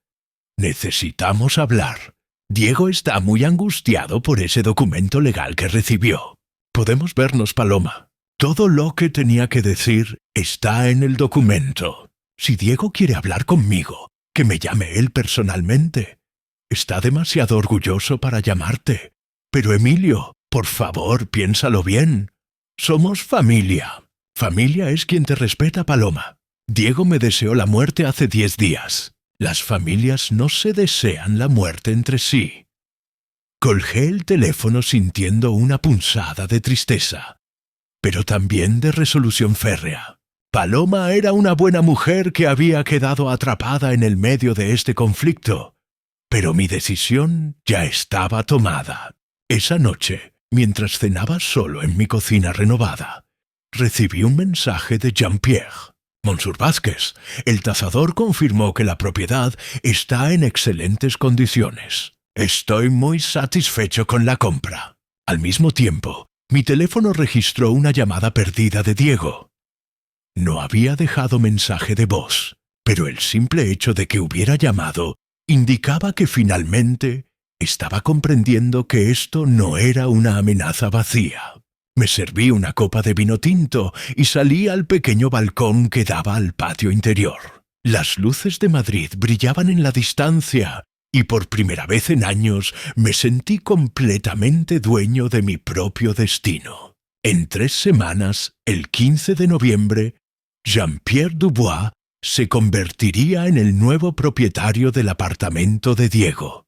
«Necesitamos hablar. Diego está muy angustiado por ese documento legal que recibió. Podemos vernos, Paloma. Todo lo que tenía que decir está en el documento. Si Diego quiere hablar conmigo, que me llame él personalmente. Está demasiado orgulloso para llamarte. Pero Emilio, por favor, piénsalo bien. Somos familia. Familia es quien te respeta, Paloma. Diego me deseó la muerte hace 10 días. Las familias no se desean la muerte entre sí». Colgué el teléfono sintiendo una punzada de tristeza, pero también de resolución férrea. Paloma era una buena mujer que había quedado atrapada en el medio de este conflicto, pero mi decisión ya estaba tomada. Esa noche, mientras cenaba solo en mi cocina renovada, recibí un mensaje de Jean-Pierre. «Monsieur Vázquez, el tasador confirmó que la propiedad está en excelentes condiciones. Estoy muy satisfecho con la compra». Al mismo tiempo, mi teléfono registró una llamada perdida de Diego. No había dejado mensaje de voz, pero el simple hecho de que hubiera llamado indicaba que finalmente estaba comprendiendo que esto no era una amenaza vacía. Me serví una copa de vino tinto y salí al pequeño balcón que daba al patio interior. Las luces de Madrid brillaban en la distancia y por primera vez en años me sentí completamente dueño de mi propio destino. En 3 semanas, el 15 de noviembre, Jean-Pierre Dubois se convertiría en el nuevo propietario del apartamento de Diego.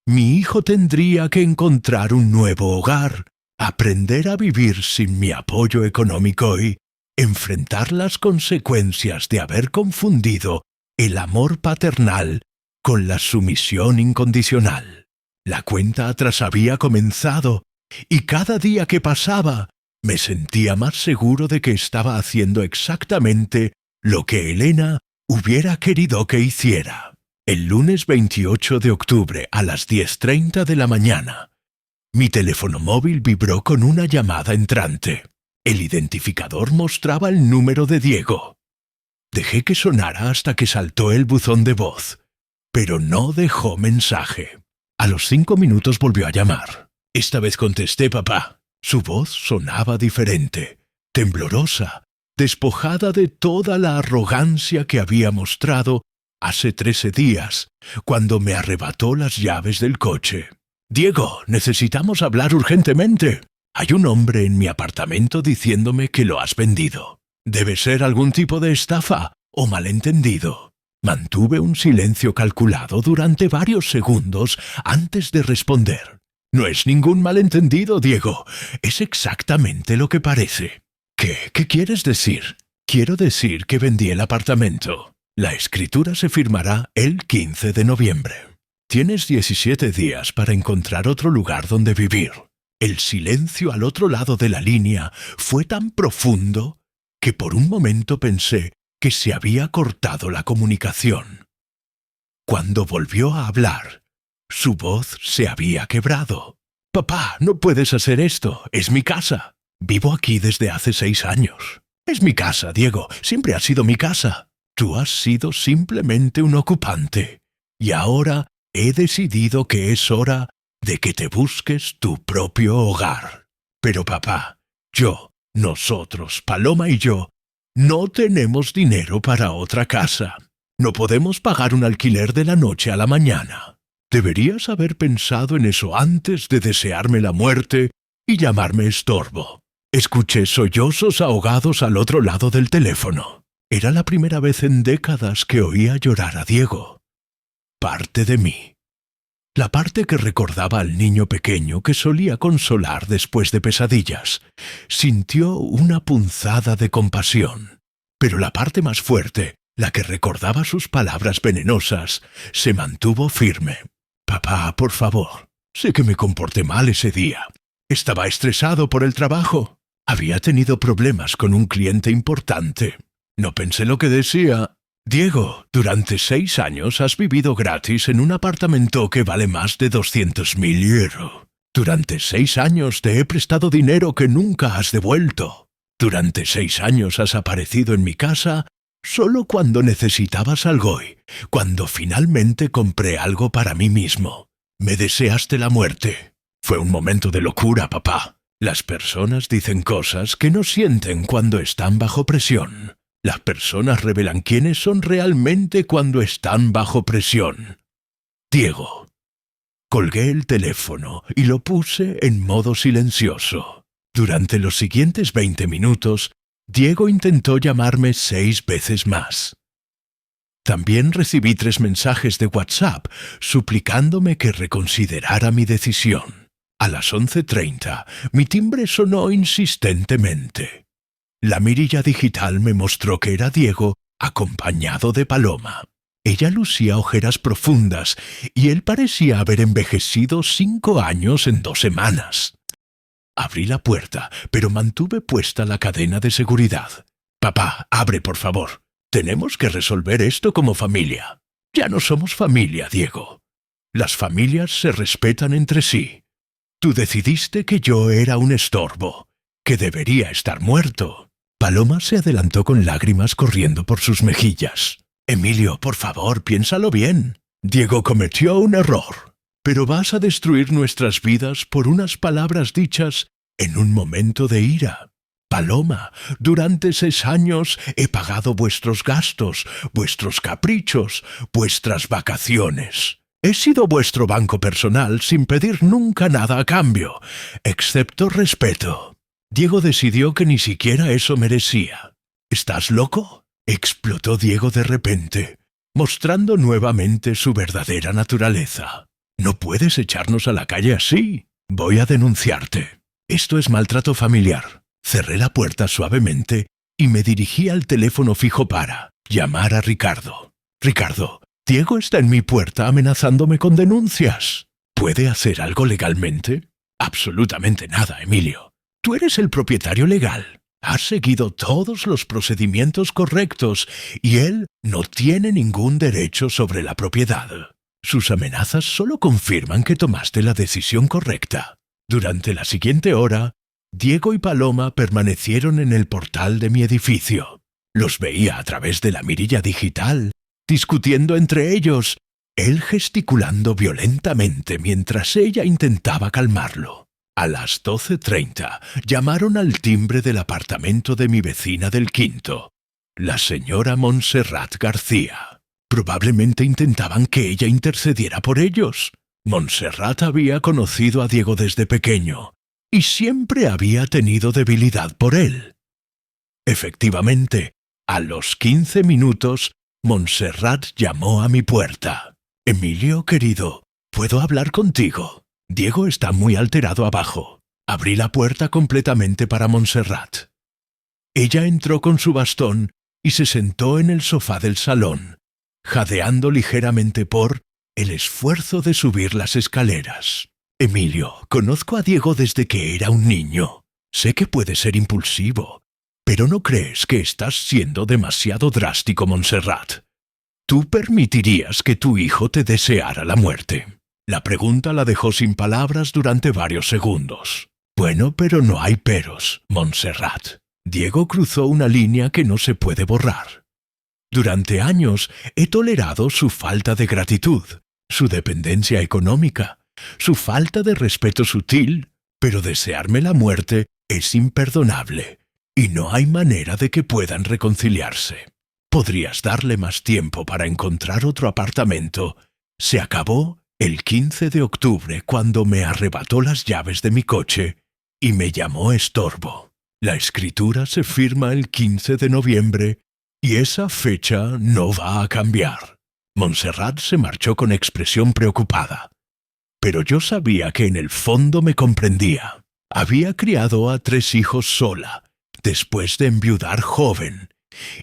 Mi hijo tendría que encontrar un nuevo hogar, aprender a vivir sin mi apoyo económico y enfrentar las consecuencias de haber confundido el amor paternal con la sumisión incondicional. La cuenta atrás había comenzado y cada día que pasaba me sentía más seguro de que estaba haciendo exactamente lo que Elena hubiera querido que hiciera. El lunes 28 de octubre a las 10:30 de la mañana, mi teléfono móvil vibró con una llamada entrante. El identificador mostraba el número de Diego. Dejé que sonara hasta que saltó el buzón de voz, pero no dejó mensaje. A los 5 minutos volvió a llamar. Esta vez contesté, papá. Su voz sonaba diferente, temblorosa, despojada de toda la arrogancia que había mostrado hace 13 días, cuando me arrebató las llaves del coche. «Diego, necesitamos hablar urgentemente. Hay un hombre en mi apartamento diciéndome que lo has vendido. Debe ser algún tipo de estafa o malentendido». Mantuve un silencio calculado durante varios segundos antes de responder. «No es ningún malentendido, Diego. Es exactamente lo que parece». ¿Qué quieres decir? Quiero decir que vendí el apartamento. La escritura se firmará el 15 de noviembre. Tienes 17 días para encontrar otro lugar donde vivir. El silencio al otro lado de la línea fue tan profundo que por un momento pensé que se había cortado la comunicación. Cuando volvió a hablar, Su voz se había quebrado. «Papá, no puedes hacer esto. Es mi casa. Vivo aquí desde hace 6 años. Es mi casa, Diego. Siempre ha sido mi casa. Tú has sido simplemente un ocupante. Y ahora he decidido que es hora de que te busques tu propio hogar. Pero papá, nosotros, Paloma y yo, no tenemos dinero para otra casa. No podemos pagar un alquiler de la noche a la mañana. Deberías haber pensado en eso antes de desearme la muerte y llamarme estorbo». Escuché sollozos ahogados al otro lado del teléfono. Era la primera vez en décadas que oía llorar a Diego. Parte de mí. La parte que recordaba al niño pequeño que solía consolar después de pesadillas, sintió una punzada de compasión. Pero la parte más fuerte, la que recordaba sus palabras venenosas, se mantuvo firme. «Papá, por favor, sé que me comporté mal ese día. Estaba estresado por el trabajo. Había tenido problemas con un cliente importante. No pensé lo que decía. Diego, durante 6 años has vivido gratis en un apartamento que vale más de 200.000 euros. Durante 6 años te he prestado dinero que nunca has devuelto. Durante 6 años has aparecido en mi casa solo cuando necesitabas algo y cuando finalmente compré algo para mí mismo. Me deseaste la muerte. Fue un momento de locura, papá. Las personas dicen cosas que no sienten cuando están bajo presión. Las personas revelan quiénes son realmente cuando están bajo presión. Diego». Colgué el teléfono y lo puse en modo silencioso. Durante los siguientes 20 minutos, Diego intentó llamarme 6 veces más. También recibí 3 mensajes de WhatsApp suplicándome que reconsiderara mi decisión. A las 11:30, mi timbre sonó insistentemente. La mirilla digital me mostró que era Diego, acompañado de Paloma. Ella lucía ojeras profundas y él parecía haber envejecido 5 años en 2 semanas. Abrí la puerta, pero mantuve puesta la cadena de seguridad. «Papá, abre, por favor. Tenemos que resolver esto como familia». «Ya no somos familia, Diego. Las familias se respetan entre sí. Tú decidiste que yo era un estorbo, que debería estar muerto». Paloma se adelantó con lágrimas corriendo por sus mejillas. «Emilio, por favor, piénsalo bien. Diego cometió un error, pero vas a destruir nuestras vidas por unas palabras dichas en un momento de ira. Paloma, durante 6 años he pagado vuestros gastos, vuestros caprichos, vuestras vacaciones. He sido vuestro banco personal sin pedir nunca nada a cambio, excepto respeto. Diego decidió que ni siquiera eso merecía». «¿Estás loco?», explotó Diego de repente, mostrando nuevamente su verdadera naturaleza. «No puedes echarnos a la calle así. Voy a denunciarte. Esto es maltrato familiar». Cerré la puerta suavemente y me dirigí al teléfono fijo para llamar a Ricardo. «Ricardo, Diego está en mi puerta amenazándome con denuncias. ¿Puede hacer algo legalmente?» «Absolutamente nada, Emilio. Tú eres el propietario legal. Has seguido todos los procedimientos correctos y él no tiene ningún derecho sobre la propiedad. Sus amenazas solo confirman que tomaste la decisión correcta». Durante la siguiente hora, Diego y Paloma permanecieron en el portal de mi edificio. Los veía a través de la mirilla digital, discutiendo entre ellos, él gesticulando violentamente mientras ella intentaba calmarlo. A las 12:30 llamaron al timbre del apartamento de mi vecina del quinto, la señora Montserrat García. Probablemente intentaban que ella intercediera por ellos. Montserrat había conocido a Diego desde pequeño y siempre había tenido debilidad por él. Efectivamente, a los 15 minutos, Montserrat llamó a mi puerta. «Emilio, querido, ¿puedo hablar contigo? Diego está muy alterado abajo». Abrí la puerta completamente para Montserrat. Ella entró con su bastón y se sentó en el sofá del salón, jadeando ligeramente por el esfuerzo de subir las escaleras. «Emilio, conozco a Diego desde que era un niño. Sé que puede ser impulsivo, pero ¿no crees que estás siendo demasiado drástico, Montserrat? ¿Tú permitirías que tu hijo te deseara la muerte?» La pregunta la dejó sin palabras durante varios segundos. Bueno, pero no hay peros, Montserrat. Diego cruzó una línea que no se puede borrar. Durante años he tolerado su falta de gratitud, su dependencia económica, su falta de respeto sutil, pero desearme la muerte es imperdonable, y no hay manera de que puedan reconciliarse. Podrías darle más tiempo para encontrar otro apartamento. Se acabó el 15 de octubre cuando me arrebató las llaves de mi coche y me llamó estorbo. La escritura se firma el 15 de noviembre y esa fecha no va a cambiar. Montserrat se marchó con expresión preocupada. Pero yo sabía que en el fondo me comprendía. Había criado a 3 hijos sola, después de enviudar joven,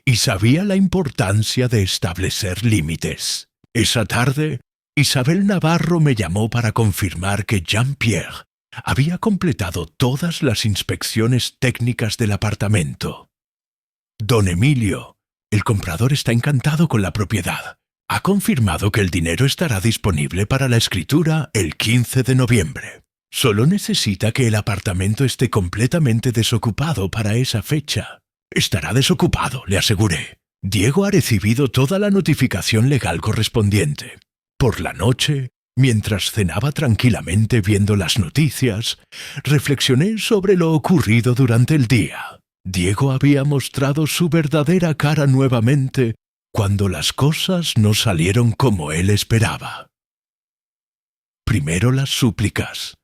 y sabía la importancia de establecer límites. Esa tarde, Isabel Navarro me llamó para confirmar que Jean-Pierre había completado todas las inspecciones técnicas del apartamento. Don Emilio, el comprador, está encantado con la propiedad. Ha confirmado que el dinero estará disponible para la escritura el 15 de noviembre. Solo necesita que el apartamento esté completamente desocupado para esa fecha. Estará desocupado, le aseguré. Diego ha recibido toda la notificación legal correspondiente. Por la noche, mientras cenaba tranquilamente viendo las noticias, reflexioné sobre lo ocurrido durante el día. Diego había mostrado su verdadera cara nuevamente cuando las cosas no salieron como él esperaba. Primero las súplicas,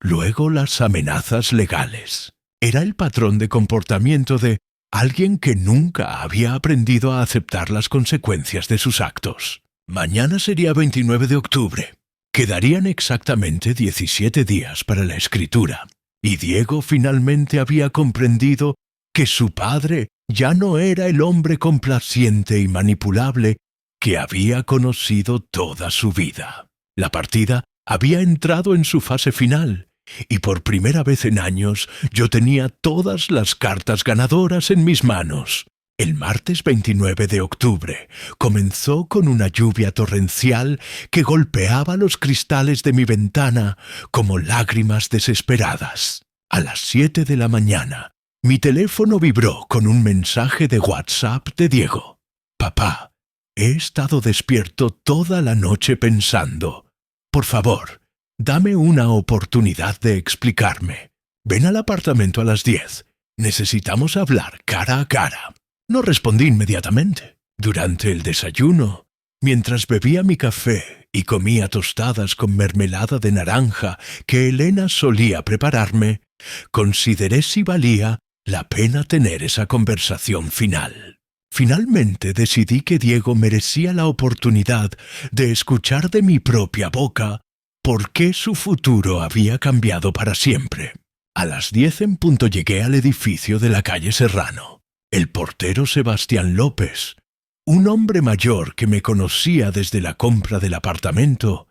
luego las amenazas legales. Era el patrón de comportamiento de alguien que nunca había aprendido a aceptar las consecuencias de sus actos. Mañana sería 29 de octubre. Quedarían exactamente 17 días para la escritura, y Diego finalmente había comprendido que su padre ya no era el hombre complaciente y manipulable que había conocido toda su vida. La partida había entrado en su fase final, y por primera vez en años yo tenía todas las cartas ganadoras en mis manos. El martes 29 de octubre comenzó con una lluvia torrencial que golpeaba los cristales de mi ventana como lágrimas desesperadas. A las 7 de la mañana, mi teléfono vibró con un mensaje de WhatsApp de Diego. «Papá, he estado despierto toda la noche pensando. Por favor, dame una oportunidad de explicarme. Ven al apartamento a las 10. Necesitamos hablar cara a cara». No respondí inmediatamente. Durante el desayuno, mientras bebía mi café y comía tostadas con mermelada de naranja que Elena solía prepararme, consideré si valía la pena tener esa conversación final. Finalmente decidí que Diego merecía la oportunidad de escuchar de mi propia boca por qué su futuro había cambiado para siempre. A las 10 en punto llegué al edificio de la calle Serrano. El portero Sebastián López, un hombre mayor que me conocía desde la compra del apartamento,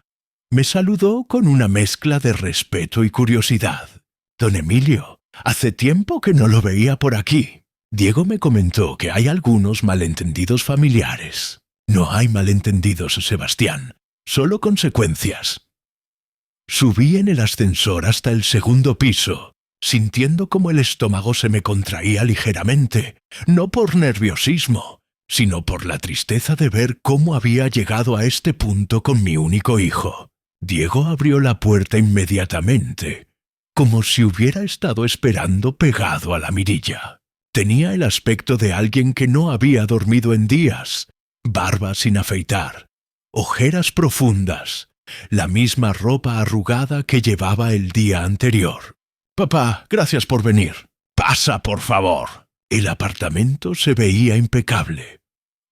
me saludó con una mezcla de respeto y curiosidad. «Don Emilio, hace tiempo que no lo veía por aquí». Diego me comentó que hay algunos malentendidos familiares. «No hay malentendidos, Sebastián, solo consecuencias». Subí en el ascensor hasta el segundo piso, sintiendo como el estómago se me contraía ligeramente, no por nerviosismo, sino por la tristeza de ver cómo había llegado a este punto con mi único hijo. Diego abrió la puerta inmediatamente, como si hubiera estado esperando pegado a la mirilla. Tenía el aspecto de alguien que no había dormido en días, barba sin afeitar, ojeras profundas, la misma ropa arrugada que llevaba el día anterior. «Papá, gracias por venir». «Pasa, por favor». El apartamento se veía impecable,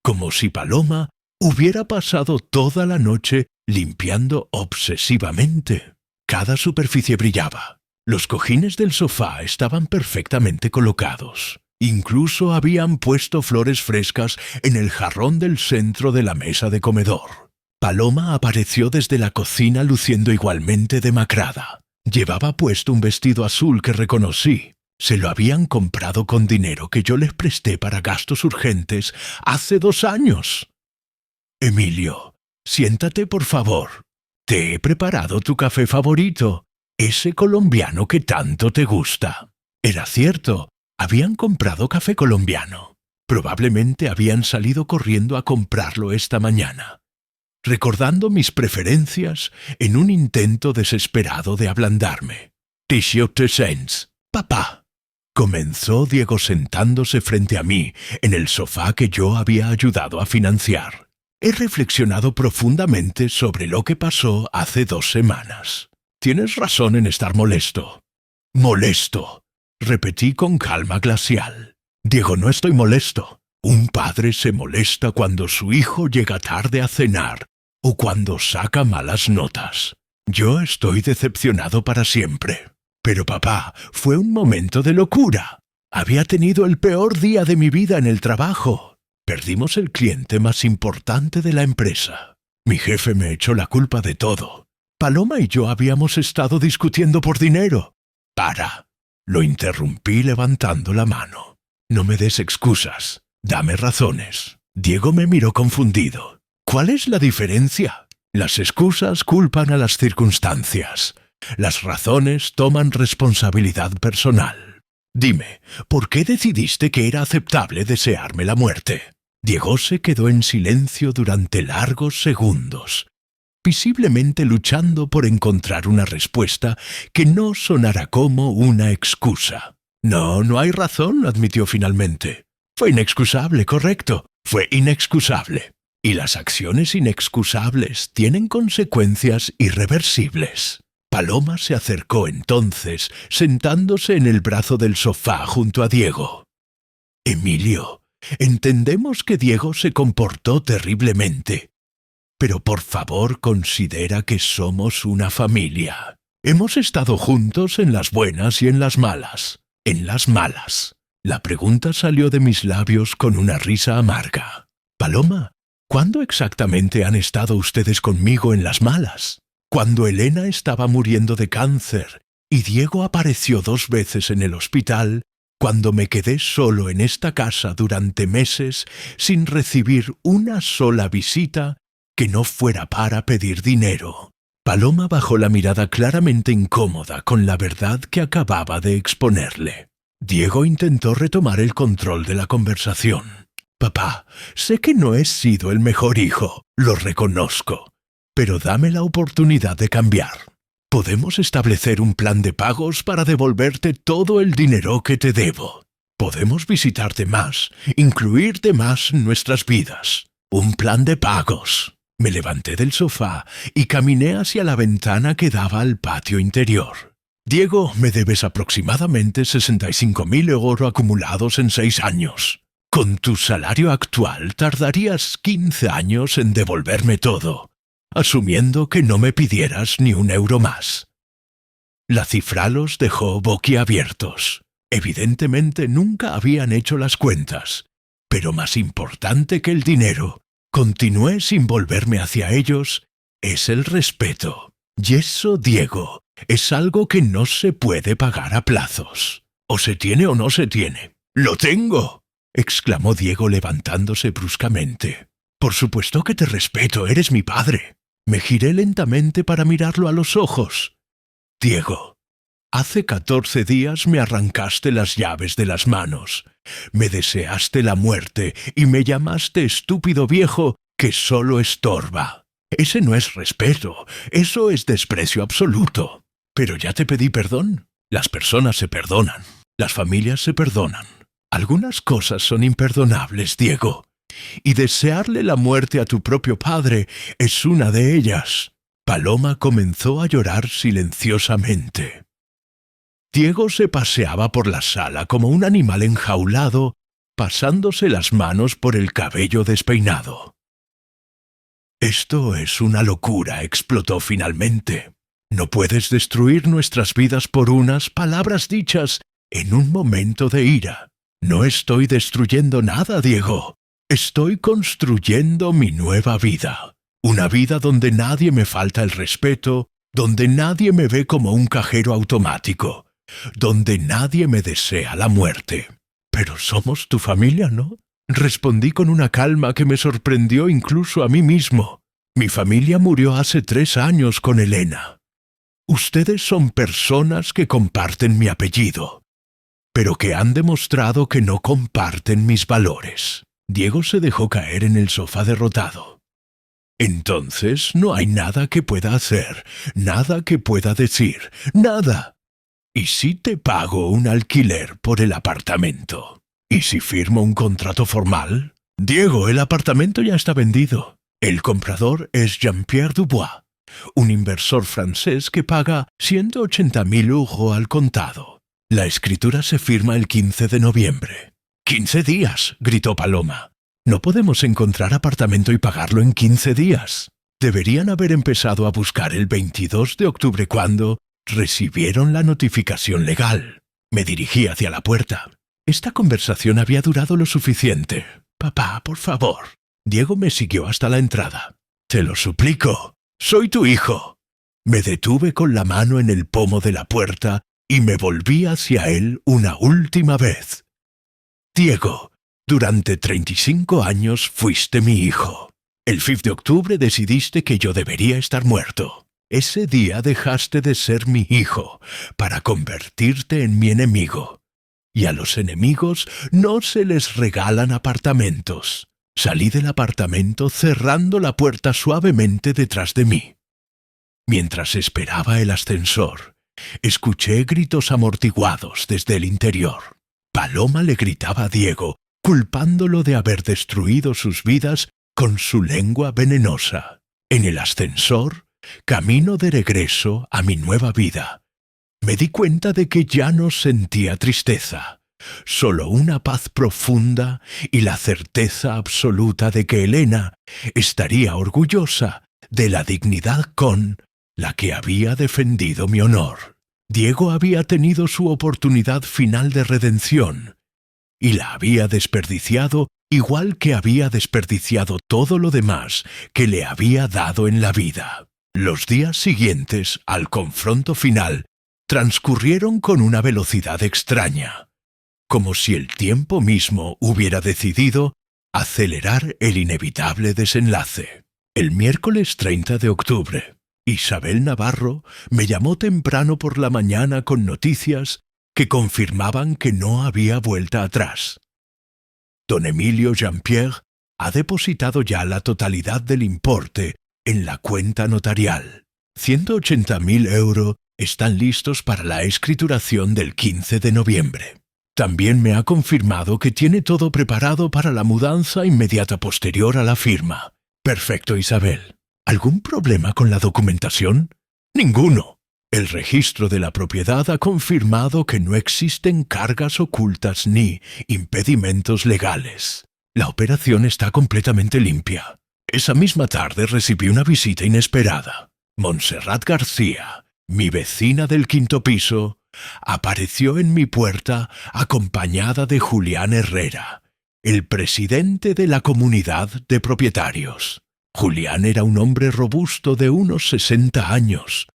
como si Paloma hubiera pasado toda la noche limpiando obsesivamente. Cada superficie brillaba. Los cojines del sofá estaban perfectamente colocados. Incluso habían puesto flores frescas en el jarrón del centro de la mesa de comedor. Paloma apareció desde la cocina luciendo igualmente demacrada. Llevaba puesto un vestido azul que reconocí. Se lo habían comprado con dinero que yo les presté para gastos urgentes hace 2 años. «Emilio, siéntate, por favor». Te he preparado tu café favorito, ese colombiano que tanto te gusta. Era cierto, habían comprado café colombiano. Probablemente habían salido corriendo a comprarlo esta mañana, recordando mis preferencias en un intento desesperado de ablandarme. «18 papá», comenzó Diego sentándose frente a mí en el sofá que yo había ayudado a financiar. He reflexionado profundamente sobre lo que pasó hace 2 semanas. Tienes razón en estar molesto. Molesto, repetí con calma glacial. Diego, no estoy molesto. Un padre se molesta cuando su hijo llega tarde a cenar o cuando saca malas notas. Yo estoy decepcionado para siempre. Pero papá, fue un momento de locura. Había tenido el peor día de mi vida en el trabajo. Perdimos el cliente más importante de la empresa. Mi jefe me echó la culpa de todo. Paloma y yo habíamos estado discutiendo por dinero. Para. Lo interrumpí levantando la mano. No me des excusas. Dame razones. Diego me miró confundido. ¿Cuál es la diferencia? Las excusas culpan a las circunstancias. Las razones toman responsabilidad personal. Dime, ¿por qué decidiste que era aceptable desearme la muerte? Diego se quedó en silencio durante largos segundos, visiblemente luchando por encontrar una respuesta que no sonara como una excusa. No hay razón, admitió finalmente. Fue inexcusable, correcto. Fue inexcusable. Y las acciones inexcusables tienen consecuencias irreversibles. Paloma se acercó entonces, sentándose en el brazo del sofá junto a Diego. Emilio, entendemos que Diego se comportó terriblemente, pero por favor considera que somos una familia. Hemos estado juntos en las buenas y en las malas. En las malas. La pregunta salió de mis labios con una risa amarga. Paloma, ¿cuándo exactamente han estado ustedes conmigo en las malas? Cuando Elena estaba muriendo de cáncer y Diego apareció 2 veces en el hospital, cuando me quedé solo en esta casa durante meses sin recibir una sola visita que no fuera para pedir dinero. Paloma bajó la mirada claramente incómoda con la verdad que acababa de exponerle. Diego intentó retomar el control de la conversación. Papá, sé que no he sido el mejor hijo, lo reconozco. Pero dame la oportunidad de cambiar. Podemos establecer un plan de pagos para devolverte todo el dinero que te debo. Podemos visitarte más, incluirte más en nuestras vidas. Un plan de pagos. Me levanté del sofá y caminé hacia la ventana que daba al patio interior. Diego, me debes aproximadamente 65.000 euros acumulados en 6 años. Con tu salario actual tardarías 15 años en devolverme todo, asumiendo que no me pidieras ni un euro más. La cifra los dejó boquiabiertos. Evidentemente nunca habían hecho las cuentas, pero más importante que el dinero, continué sin volverme hacia ellos, es el respeto. Y eso, Diego, es algo que no se puede pagar a plazos. O se tiene o no se tiene. ¡Lo tengo!, exclamó Diego levantándose bruscamente. Por supuesto que te respeto, eres mi padre. Me giré lentamente para mirarlo a los ojos. Diego, hace 14 días me arrancaste las llaves de las manos, me deseaste la muerte y me llamaste estúpido viejo que solo estorba. Ese no es respeto, eso es desprecio absoluto. Pero ya te pedí perdón. Las personas se perdonan, las familias se perdonan. Algunas cosas son imperdonables, Diego. Y desearle la muerte a tu propio padre es una de ellas. Paloma comenzó a llorar silenciosamente. Diego se paseaba por la sala como un animal enjaulado, pasándose las manos por el cabello despeinado. Esto es una locura, explotó finalmente. No puedes destruir nuestras vidas por unas palabras dichas en un momento de ira. No estoy destruyendo nada, Diego. Estoy construyendo mi nueva vida. Una vida donde nadie me falta el respeto, donde nadie me ve como un cajero automático, donde nadie me desea la muerte. Pero somos tu familia, ¿no? Respondí con una calma que me sorprendió incluso a mí mismo. Mi familia murió hace 3 años con Elena. Ustedes son personas que comparten mi apellido, pero que han demostrado que no comparten mis valores. Diego se dejó caer en el sofá derrotado. Entonces no hay nada que pueda hacer, nada que pueda decir, nada. ¿Y si te pago un alquiler por el apartamento? ¿Y si firmo un contrato formal? Diego, el apartamento ya está vendido. El comprador es Jean-Pierre Dubois, un inversor francés que paga 180.000 euros al contado. La escritura se firma el 15 de noviembre. «¡15 días!», gritó Paloma. «No podemos encontrar apartamento y pagarlo en 15 días. Deberían haber empezado a buscar el 22 de octubre cuando recibieron la notificación legal». Me dirigí hacia la puerta. Esta conversación había durado lo suficiente. «Papá, por favor». Diego me siguió hasta la entrada. «Te lo suplico. Soy tu hijo». Me detuve con la mano en el pomo de la puerta y me volví hacia él una última vez. «Diego, durante 35 años fuiste mi hijo. El 5 de octubre decidiste que yo debería estar muerto. Ese día dejaste de ser mi hijo para convertirte en mi enemigo. Y a los enemigos no se les regalan apartamentos». Salí del apartamento cerrando la puerta suavemente detrás de mí. Mientras esperaba el ascensor, escuché gritos amortiguados desde el interior. Paloma le gritaba a Diego, culpándolo de haber destruido sus vidas con su lengua venenosa. En el ascensor, camino de regreso a mi nueva vida, me di cuenta de que ya no sentía tristeza. Solo una paz profunda y la certeza absoluta de que Elena estaría orgullosa de la dignidad con la que había defendido mi honor. Diego había tenido su oportunidad final de redención y la había desperdiciado igual que había desperdiciado todo lo demás que le había dado en la vida. Los días siguientes al confronto final transcurrieron con una velocidad extraña, como si el tiempo mismo hubiera decidido acelerar el inevitable desenlace. El miércoles 30 de octubre, Isabel Navarro me llamó temprano por la mañana con noticias que confirmaban que no había vuelta atrás. Don Emilio Jean-Pierre ha depositado ya la totalidad del importe en la cuenta notarial. 180.000 euros están listos para la escrituración del 15 de noviembre. También me ha confirmado que tiene todo preparado para la mudanza inmediata posterior a la firma. Perfecto, Isabel. ¿Algún problema con la documentación? Ninguno. El registro de la propiedad ha confirmado que no existen cargas ocultas ni impedimentos legales. La operación está completamente limpia. Esa misma tarde recibí una visita inesperada. Montserrat García, mi vecina del 5º piso, apareció en mi puerta acompañada de Julián Herrera, el presidente de la comunidad de propietarios. Julián era un hombre robusto de unos 60 años,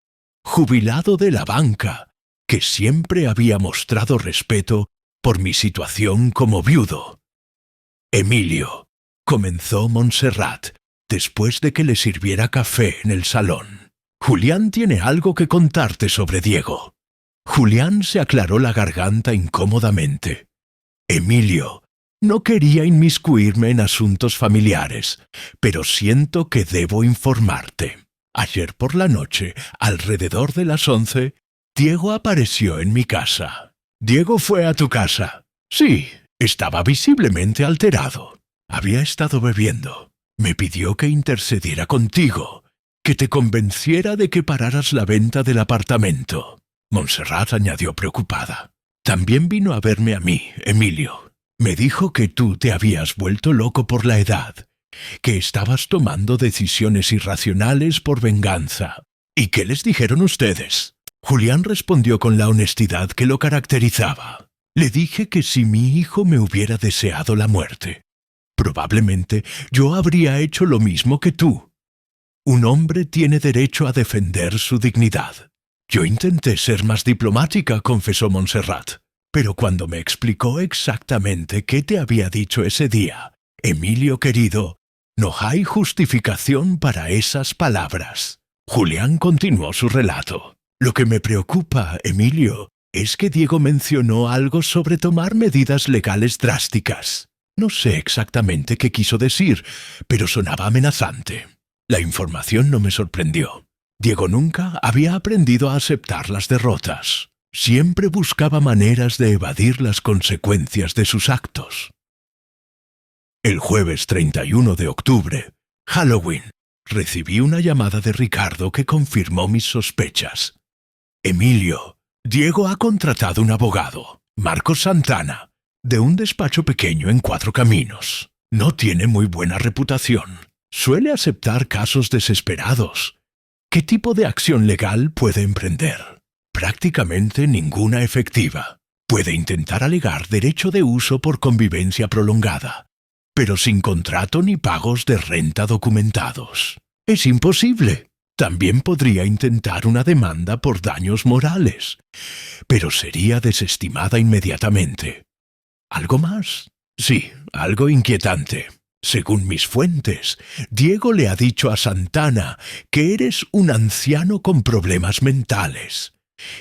jubilado de la banca, que siempre había mostrado respeto por mi situación como viudo. «Emilio», comenzó Montserrat, después de que le sirviera café en el salón, «Julián tiene algo que contarte sobre Diego». Julián se aclaró la garganta incómodamente. «Emilio, no quería inmiscuirme en asuntos familiares, pero siento que debo informarte. Ayer por la noche, alrededor de las 11, Diego apareció en mi casa». «¿Diego fue a tu casa?» «Sí, estaba visiblemente alterado. Había estado bebiendo. Me pidió que intercediera contigo, que te convenciera de que pararas la venta del apartamento». Montserrat añadió preocupada. «También vino a verme a mí, Emilio. Me dijo que tú te habías vuelto loco por la edad, que estabas tomando decisiones irracionales por venganza. ¿Y qué les dijeron ustedes?» Julián respondió con la honestidad que lo caracterizaba. «Le dije que si mi hijo me hubiera deseado la muerte, probablemente yo habría hecho lo mismo que tú. Un hombre tiene derecho a defender su dignidad». «Yo intenté ser más diplomática», confesó Montserrat, «pero cuando me explicó exactamente qué te había dicho ese día, Emilio querido, No hay justificación para esas palabras. Julián continuó su relato. Lo que me preocupa, Emilio, es que Diego mencionó algo sobre tomar medidas legales drásticas. No sé exactamente qué quiso decir, pero sonaba amenazante. La información no me sorprendió. Diego nunca había aprendido a aceptar las derrotas. Siempre buscaba maneras de evadir las consecuencias de sus actos. El jueves 31 de octubre, Halloween, recibí una llamada de Ricardo que confirmó mis sospechas. Emilio, Diego ha contratado un abogado, Marcos Santana, de un despacho pequeño en Cuatro Caminos. No tiene muy buena reputación. Suele aceptar casos desesperados. ¿Qué tipo de acción legal puede emprender? Prácticamente ninguna efectiva. Puede intentar alegar derecho de uso por convivencia prolongada, pero sin contrato ni pagos de renta documentados. Es imposible. También podría intentar una demanda por daños morales, pero sería desestimada inmediatamente. ¿Algo más? Sí, algo inquietante. Según mis fuentes, Diego le ha dicho a Santana que eres un anciano con problemas mentales,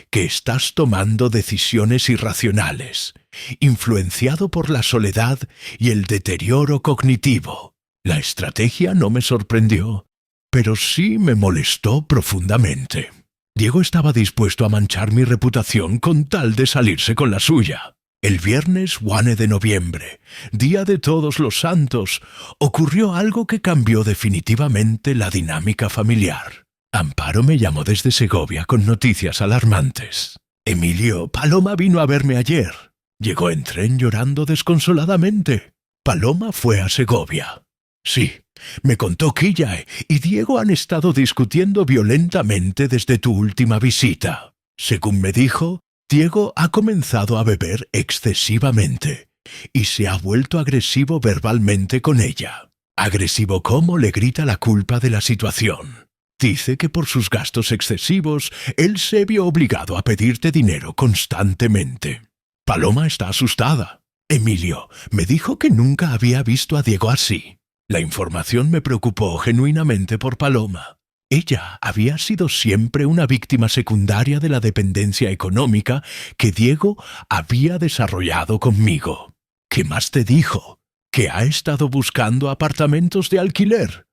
que estás tomando decisiones irracionales, influenciado por la soledad y el deterioro cognitivo. La estrategia no me sorprendió, pero sí me molestó profundamente. Diego estaba dispuesto a manchar mi reputación con tal de salirse con la suya. El viernes 1 de noviembre, Día de Todos los Santos, ocurrió algo que cambió definitivamente la dinámica familiar. Amparo me llamó desde Segovia con noticias alarmantes. Emilio, Paloma vino a verme ayer. Llegó en tren llorando desconsoladamente. Paloma fue a Segovia. Sí, me contó Quilla y Diego han estado discutiendo violentamente desde tu última visita. Según me dijo, Diego ha comenzado a beber excesivamente y se ha vuelto agresivo verbalmente con ella. Agresivo como le grita la culpa de la situación. Dice que por sus gastos excesivos, él se vio obligado a pedirte dinero constantemente. Paloma está asustada. Emilio me dijo que nunca había visto a Diego así. La información me preocupó genuinamente por Paloma. Ella había sido siempre una víctima secundaria de la dependencia económica que Diego había desarrollado conmigo. ¿Qué más te dijo? Que ha estado buscando apartamentos de alquiler.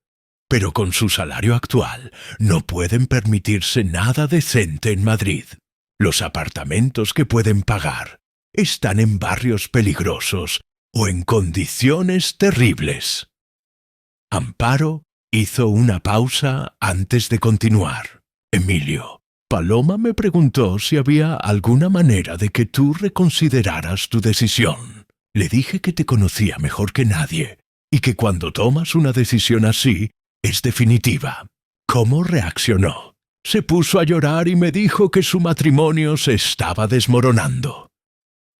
Pero con su salario actual no pueden permitirse nada decente en Madrid. Los apartamentos que pueden pagar están en barrios peligrosos o en condiciones terribles. Amparo hizo una pausa antes de continuar. Emilio, Paloma me preguntó si había alguna manera de que tú reconsideraras tu decisión. Le dije que te conocía mejor que nadie y que cuando tomas una decisión así, es definitiva. ¿Cómo reaccionó? Se puso a llorar y me dijo que su matrimonio se estaba desmoronando.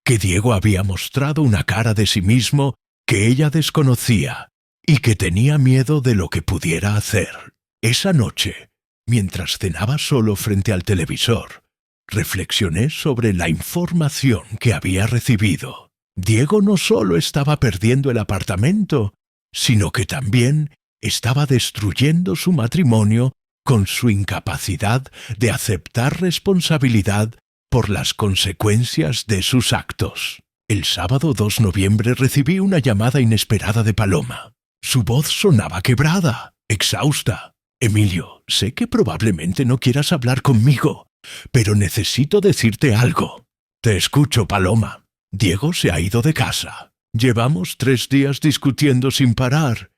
Que Diego había mostrado una cara de sí mismo que ella desconocía y que tenía miedo de lo que pudiera hacer. Esa noche, mientras cenaba solo frente al televisor, reflexioné sobre la información que había recibido. Diego no solo estaba perdiendo el apartamento, sino que también estaba destruyendo su matrimonio con su incapacidad de aceptar responsabilidad por las consecuencias de sus actos. El sábado 2 de noviembre recibí una llamada inesperada de Paloma. Su voz sonaba quebrada, exhausta. Emilio, sé que probablemente no quieras hablar conmigo, pero necesito decirte algo. Te escucho, Paloma. Diego se ha ido de casa. Llevamos 3 días discutiendo sin parar,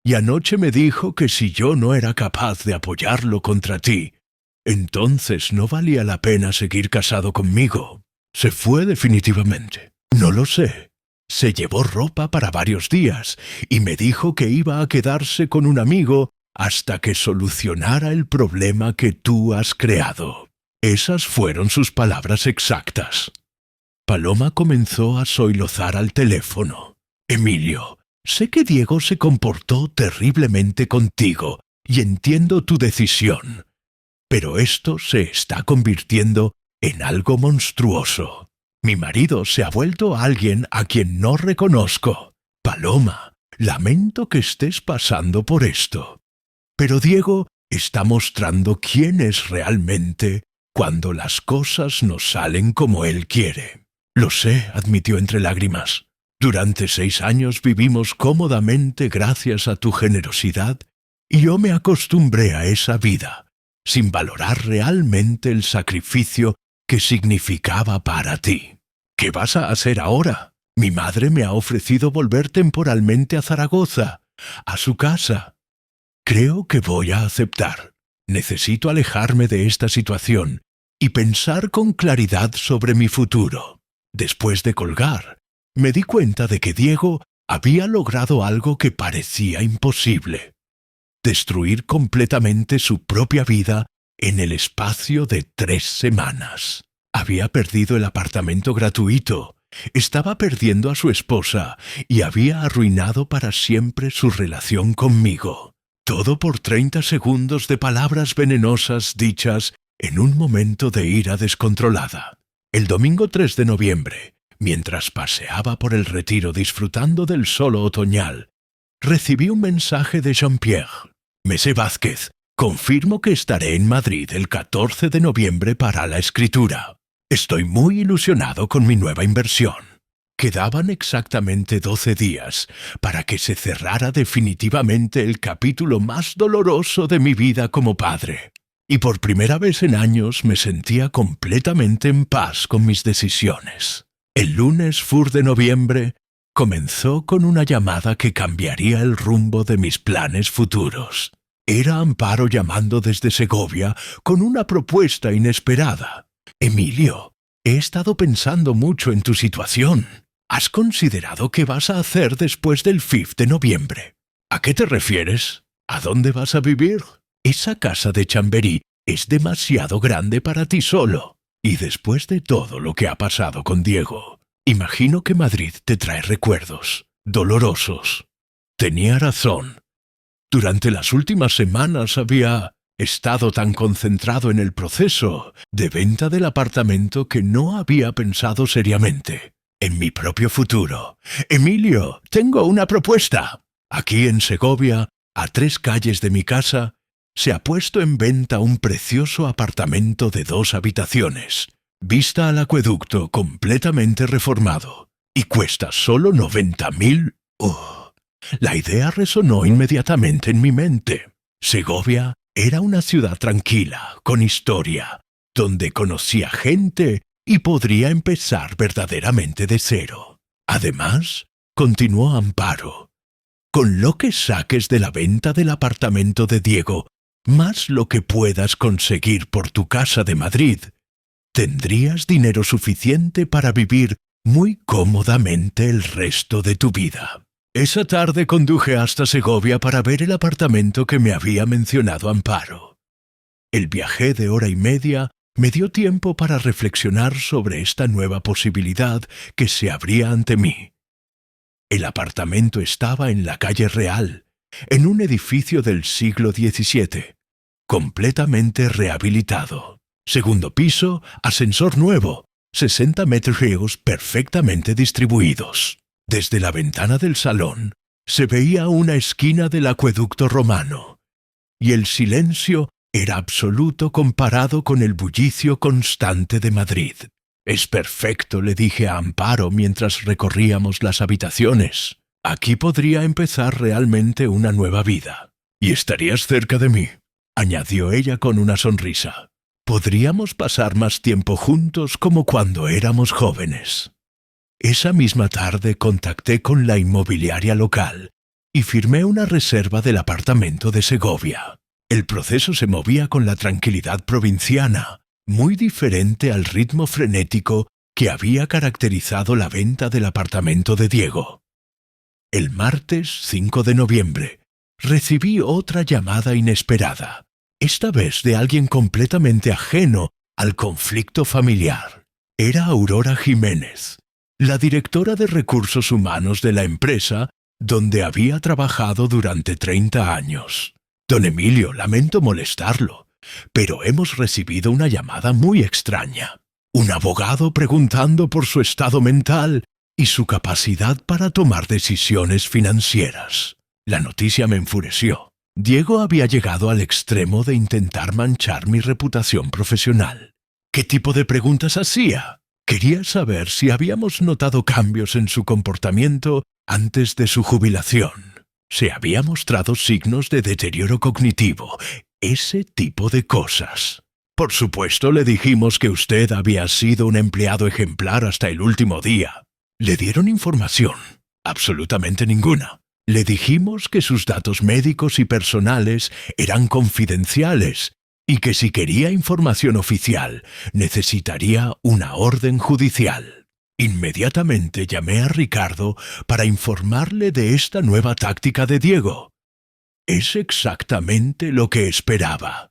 y anoche me dijo que si yo no era capaz de apoyarlo contra ti, entonces no valía la pena seguir casado conmigo. Se fue definitivamente. No lo sé. Se llevó ropa para varios días y me dijo que iba a quedarse con un amigo hasta que solucionara el problema que tú has creado. Esas fueron sus palabras exactas. Paloma comenzó a sollozar al teléfono. Emilio, sé que Diego se comportó terriblemente contigo y entiendo tu decisión, pero esto se está convirtiendo en algo monstruoso. Mi marido se ha vuelto alguien a quien no reconozco. Paloma, Lamento que estés pasando por esto. Pero Diego está mostrando quién es realmente cuando las cosas no salen como él quiere. Lo sé, admitió entre lágrimas. Durante 6 años vivimos cómodamente gracias a tu generosidad y yo me acostumbré a esa vida, sin valorar realmente el sacrificio que significaba para ti. ¿Qué vas a hacer ahora? Mi madre me ha ofrecido volver temporalmente a Zaragoza, a su casa. Creo que voy a aceptar. Necesito alejarme de esta situación y pensar con claridad sobre mi futuro. Después de colgar, me di cuenta de que Diego había logrado algo que parecía imposible: destruir completamente su propia vida en el espacio de 3 semanas. Había perdido el apartamento gratuito, estaba perdiendo a su esposa y había arruinado para siempre su relación conmigo. Todo por 30 segundos de palabras venenosas dichas en un momento de ira descontrolada. El domingo 3 de noviembre, mientras paseaba por el Retiro disfrutando del sol otoñal, recibí un mensaje de Jean-Pierre. Mese Vázquez, confirmo que estaré en Madrid el 14 de noviembre para la escritura. Estoy muy ilusionado con mi nueva inversión. Quedaban exactamente 12 días para que se cerrara definitivamente el capítulo más doloroso de mi vida como padre. Y por primera vez en años me sentía completamente en paz con mis decisiones. El lunes fur de noviembre comenzó con una llamada que cambiaría el rumbo de mis planes futuros. Era Amparo llamando desde Segovia con una propuesta inesperada. Emilio, he estado pensando mucho en tu situación. ¿Has considerado qué vas a hacer después del 5 de noviembre? ¿A qué te refieres? ¿A dónde vas a vivir? Esa casa de Chamberí es demasiado grande para ti solo. Y después de todo lo que ha pasado con Diego, imagino que Madrid te trae recuerdos dolorosos. Tenía razón. Durante las últimas semanas había estado tan concentrado en el proceso de venta del apartamento que no había pensado seriamente en mi propio futuro. Emilio, tengo una propuesta. Aquí en Segovia, a 3 calles de mi casa, se ha puesto en venta un precioso apartamento de 2 habitaciones, vista al acueducto completamente reformado, y cuesta solo 90.000. La idea resonó inmediatamente en mi mente. Segovia era una ciudad tranquila, con historia, donde conocía gente y podría empezar verdaderamente de cero. Además, continuó Amparo, con lo que saques de la venta del apartamento de Diego, más lo que puedas conseguir por tu casa de Madrid, tendrías dinero suficiente para vivir muy cómodamente el resto de tu vida. Esa tarde conduje hasta Segovia para ver el apartamento que me había mencionado Amparo. El viaje de 1 hora y media me dio tiempo para reflexionar sobre esta nueva posibilidad que se abría ante mí. El apartamento estaba en la calle Real, en un edificio del siglo XVII, completamente rehabilitado. 2.º piso, ascensor nuevo, 60 metros perfectamente distribuidos. Desde la ventana del salón se veía una esquina del acueducto romano, y el silencio era absoluto comparado con el bullicio constante de Madrid. «Es perfecto», le dije a Amparo mientras recorríamos las habitaciones. «Aquí podría empezar realmente una nueva vida. Y estarías cerca de mí», añadió ella con una sonrisa. «Podríamos pasar más tiempo juntos como cuando éramos jóvenes». Esa misma tarde contacté con la inmobiliaria local y firmé una reserva del apartamento de Segovia. El proceso se movía con la tranquilidad provinciana, muy diferente al ritmo frenético que había caracterizado la venta del apartamento de Diego. El martes 5 de noviembre recibí otra llamada inesperada, esta vez de alguien completamente ajeno al conflicto familiar. Era Aurora Jiménez, la directora de recursos humanos de la empresa donde había trabajado durante 30 años. «Don Emilio, lamento molestarlo, pero hemos recibido una llamada muy extraña. Un abogado preguntando por su estado mental y su capacidad para tomar decisiones financieras. La noticia me enfureció. Diego había llegado al extremo de intentar manchar mi reputación profesional. ¿Qué tipo de preguntas hacía? Quería saber si habíamos notado cambios en su comportamiento antes de su jubilación. Se había mostrado signos de deterioro cognitivo, ese tipo de cosas. Por supuesto, le dijimos que usted había sido un empleado ejemplar hasta el último día. ¿Le dieron información? Absolutamente ninguna. Le dijimos que sus datos médicos y personales eran confidenciales y que si quería información oficial necesitaría una orden judicial. Inmediatamente llamé a Ricardo para informarle de esta nueva táctica de Diego. Es exactamente lo que esperaba,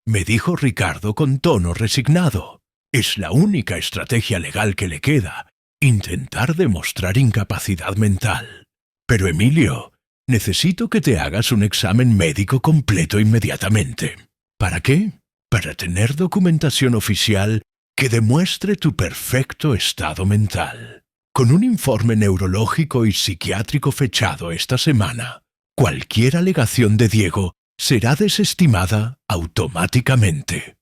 me dijo Ricardo con tono resignado. Es la única estrategia legal que le queda, intentar demostrar incapacidad mental. Pero Emilio, necesito que te hagas un examen médico completo inmediatamente. ¿Para qué? Para tener documentación oficial que demuestre tu perfecto estado mental. Con un informe neurológico y psiquiátrico fechado esta semana, cualquier alegación de Diego será desestimada automáticamente.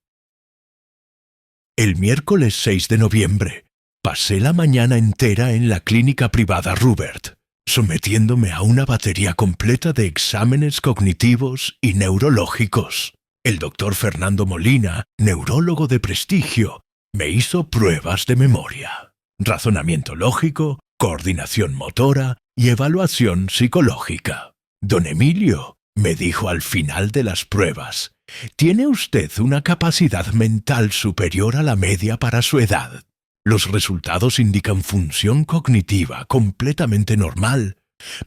El miércoles 6 de noviembre, pasé la mañana entera en la clínica privada Rubert, sometiéndome a una batería completa de exámenes cognitivos y neurológicos. El doctor Fernando Molina, neurólogo de prestigio, me hizo pruebas de memoria, razonamiento lógico, coordinación motora y evaluación psicológica. Don Emilio, me dijo al final de las pruebas, tiene usted una capacidad mental superior a la media para su edad. Los resultados indican función cognitiva completamente normal,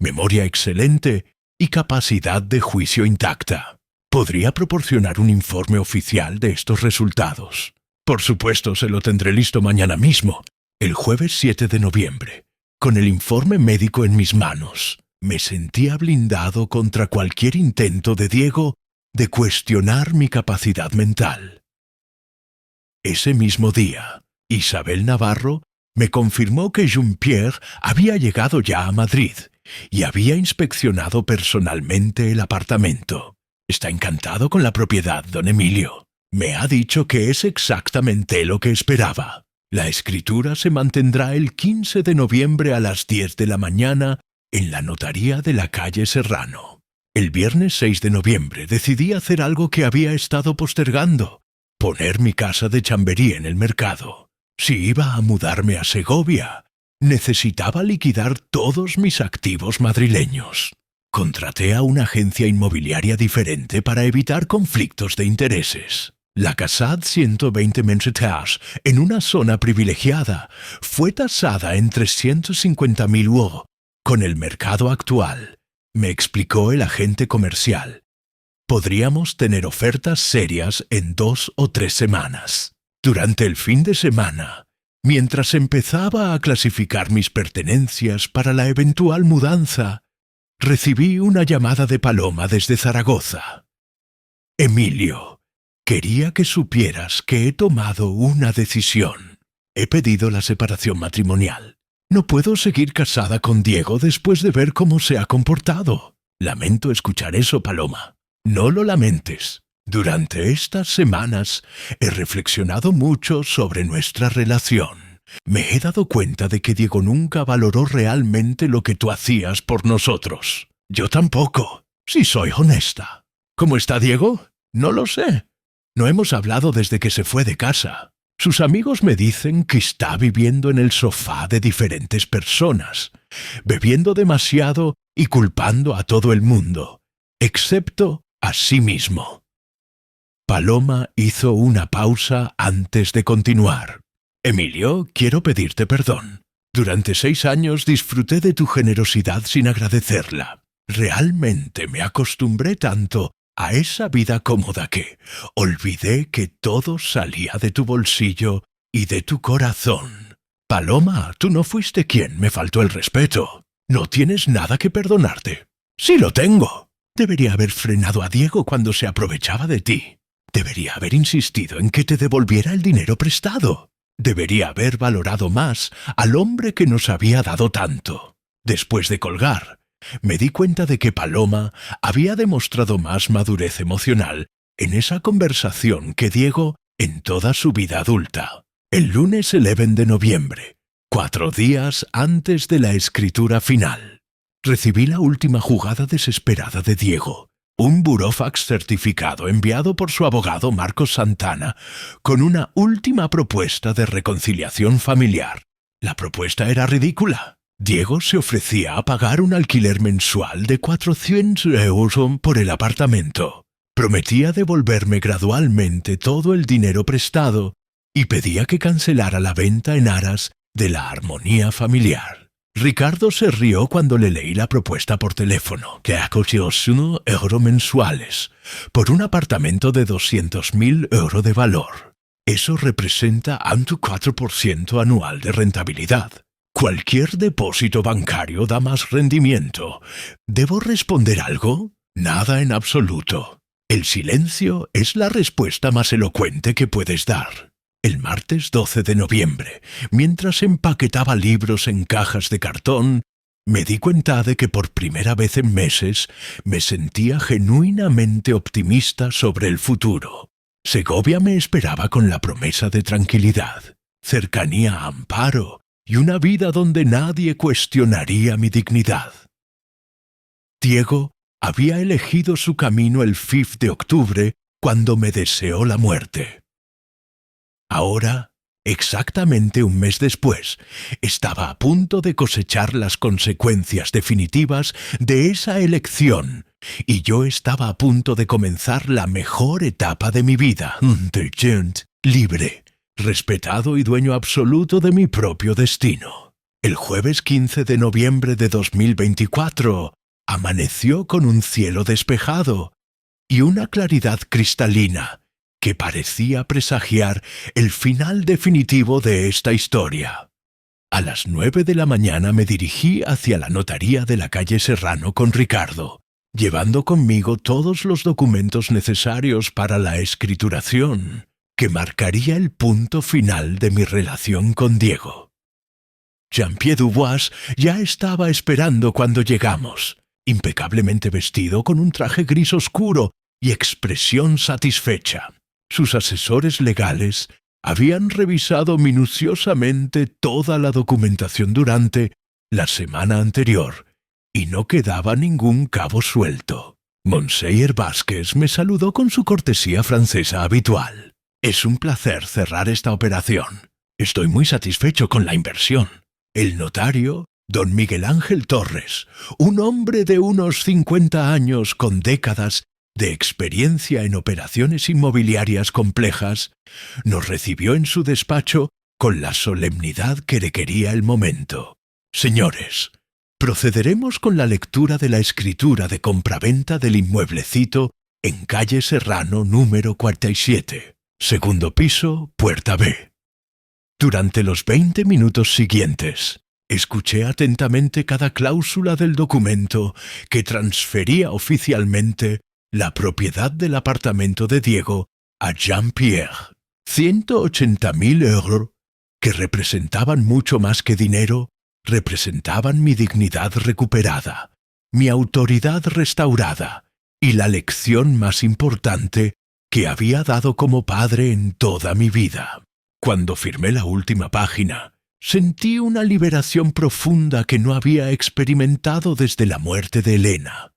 memoria excelente y capacidad de juicio intacta. ¿Podría proporcionar un informe oficial de estos resultados? Por supuesto, se lo tendré listo mañana mismo, el jueves 7 de noviembre. Con el informe médico en mis manos, me sentía blindado contra cualquier intento de Diego de cuestionar mi capacidad mental. Ese mismo día, Isabel Navarro me confirmó que Jean-Pierre había llegado ya a Madrid y había inspeccionado personalmente el apartamento. Está encantado con la propiedad, don Emilio. Me ha dicho que es exactamente lo que esperaba. La escritura se mantendrá el 15 de noviembre a las 10 de la mañana en la notaría de la calle Serrano. El viernes 6 de noviembre decidí hacer algo que había estado postergando, poner mi casa de Chamberí en el mercado. Si iba a mudarme a Segovia, necesitaba liquidar todos mis activos madrileños. Contraté a una agencia inmobiliaria diferente para evitar conflictos de intereses. La Casad 120 Mensetage, en una zona privilegiada, fue tasada en 350.000 €. Con el mercado actual, me explicó el agente comercial, podríamos tener ofertas serias en 2 o 3 semanas. Durante el fin de semana, mientras empezaba a clasificar mis pertenencias para la eventual mudanza, recibí una llamada de Paloma desde Zaragoza. Emilio, quería que supieras que he tomado una decisión. He pedido la separación matrimonial. No puedo seguir casada con Diego después de ver cómo se ha comportado. Lamento escuchar eso, Paloma. No lo lamentes. Durante estas semanas he reflexionado mucho sobre nuestra relación. Me he dado cuenta de que Diego nunca valoró realmente lo que tú hacías por nosotros. Yo tampoco, si soy honesta. ¿Cómo está Diego? No lo sé. No hemos hablado desde que se fue de casa. Sus amigos me dicen que está viviendo en el sofá de diferentes personas, bebiendo demasiado y culpando a todo el mundo, excepto a sí mismo. Paloma hizo una pausa antes de continuar. Emilio, quiero pedirte perdón. Durante 6 años disfruté de tu generosidad sin agradecerla. Realmente me acostumbré tanto a esa vida cómoda que olvidé que todo salía de tu bolsillo y de tu corazón. Paloma, tú no fuiste quien me faltó el respeto. No tienes nada que perdonarte. Sí lo tengo. Debería haber frenado a Diego cuando se aprovechaba de ti. Debería haber insistido en que te devolviera el dinero prestado. Debería haber valorado más al hombre que nos había dado tanto. Después de colgar, me di cuenta de que Paloma había demostrado más madurez emocional en esa conversación que Diego en toda su vida adulta. El lunes 11 de noviembre, 4 días antes de la escritura final, recibí la última jugada desesperada de Diego. Un burofax certificado enviado por su abogado Marcos Santana con una última propuesta de reconciliación familiar. La propuesta era ridícula. Diego se ofrecía a pagar un alquiler mensual de 400 euros por el apartamento. Prometía devolverme gradualmente todo el dinero prestado y pedía que cancelara la venta en aras de la armonía familiar. Ricardo se rió cuando le leí la propuesta por teléfono, que acogió 1 euro mensuales por un apartamento de 200.000 euros de valor. Eso representa un 4% anual de rentabilidad. Cualquier depósito bancario da más rendimiento. ¿Debo responder algo? Nada en absoluto. El silencio es la respuesta más elocuente que puedes dar. El martes 12 de noviembre, mientras empaquetaba libros en cajas de cartón, me di cuenta de que por primera vez en meses me sentía genuinamente optimista sobre el futuro. Segovia me esperaba con la promesa de tranquilidad, cercanía a amparo y una vida donde nadie cuestionaría mi dignidad. Diego había elegido su camino el 5 de octubre cuando me deseó la muerte. Ahora, exactamente un mes después, estaba a punto de cosechar las consecuencias definitivas de esa elección, y yo estaba a punto de comenzar la mejor etapa de mi vida, libre, respetado y dueño absoluto de mi propio destino. El jueves 15 de noviembre de 2024 amaneció con un cielo despejado y una claridad cristalina que parecía presagiar el final definitivo de esta historia. A las 9 de la mañana me dirigí hacia la notaría de la calle Serrano con Ricardo, llevando conmigo todos los documentos necesarios para la escrituración, que marcaría el punto final de mi relación con Diego. Jean-Pierre Dubois ya estaba esperando cuando llegamos, impecablemente vestido con un traje gris oscuro y expresión satisfecha. Sus asesores legales habían revisado minuciosamente toda la documentación durante la semana anterior y no quedaba ningún cabo suelto. Monsieur Vázquez me saludó con su cortesía francesa habitual. Es un placer cerrar esta operación. Estoy muy satisfecho con la inversión. El notario, don Miguel Ángel Torres, un hombre de unos 50 años con décadas de experiencia en operaciones inmobiliarias complejas, nos recibió en su despacho con la solemnidad que requería el momento. Señores, procederemos con la lectura de la escritura de compraventa del inmueblecito en calle Serrano número 47, segundo piso, puerta B. Durante los 20 minutos siguientes, escuché atentamente cada cláusula del documento que transfería oficialmente la propiedad del apartamento de Diego a Jean-Pierre. 180.000 euros, que representaban mucho más que dinero, representaban mi dignidad recuperada, mi autoridad restaurada y la lección más importante que había dado como padre en toda mi vida. Cuando firmé la última página, sentí una liberación profunda que no había experimentado desde la muerte de Elena.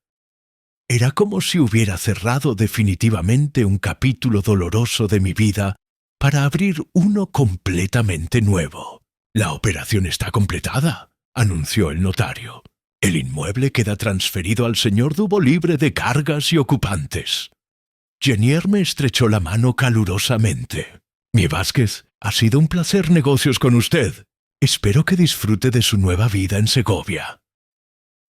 Era como si hubiera cerrado definitivamente un capítulo doloroso de mi vida para abrir uno completamente nuevo. La operación está completada, anunció el notario. El inmueble queda transferido al señor Dubo libre de cargas y ocupantes. Genier me estrechó la mano calurosamente. Mi Vázquez, ha sido un placer negocios con usted. Espero que disfrute de su nueva vida en Segovia.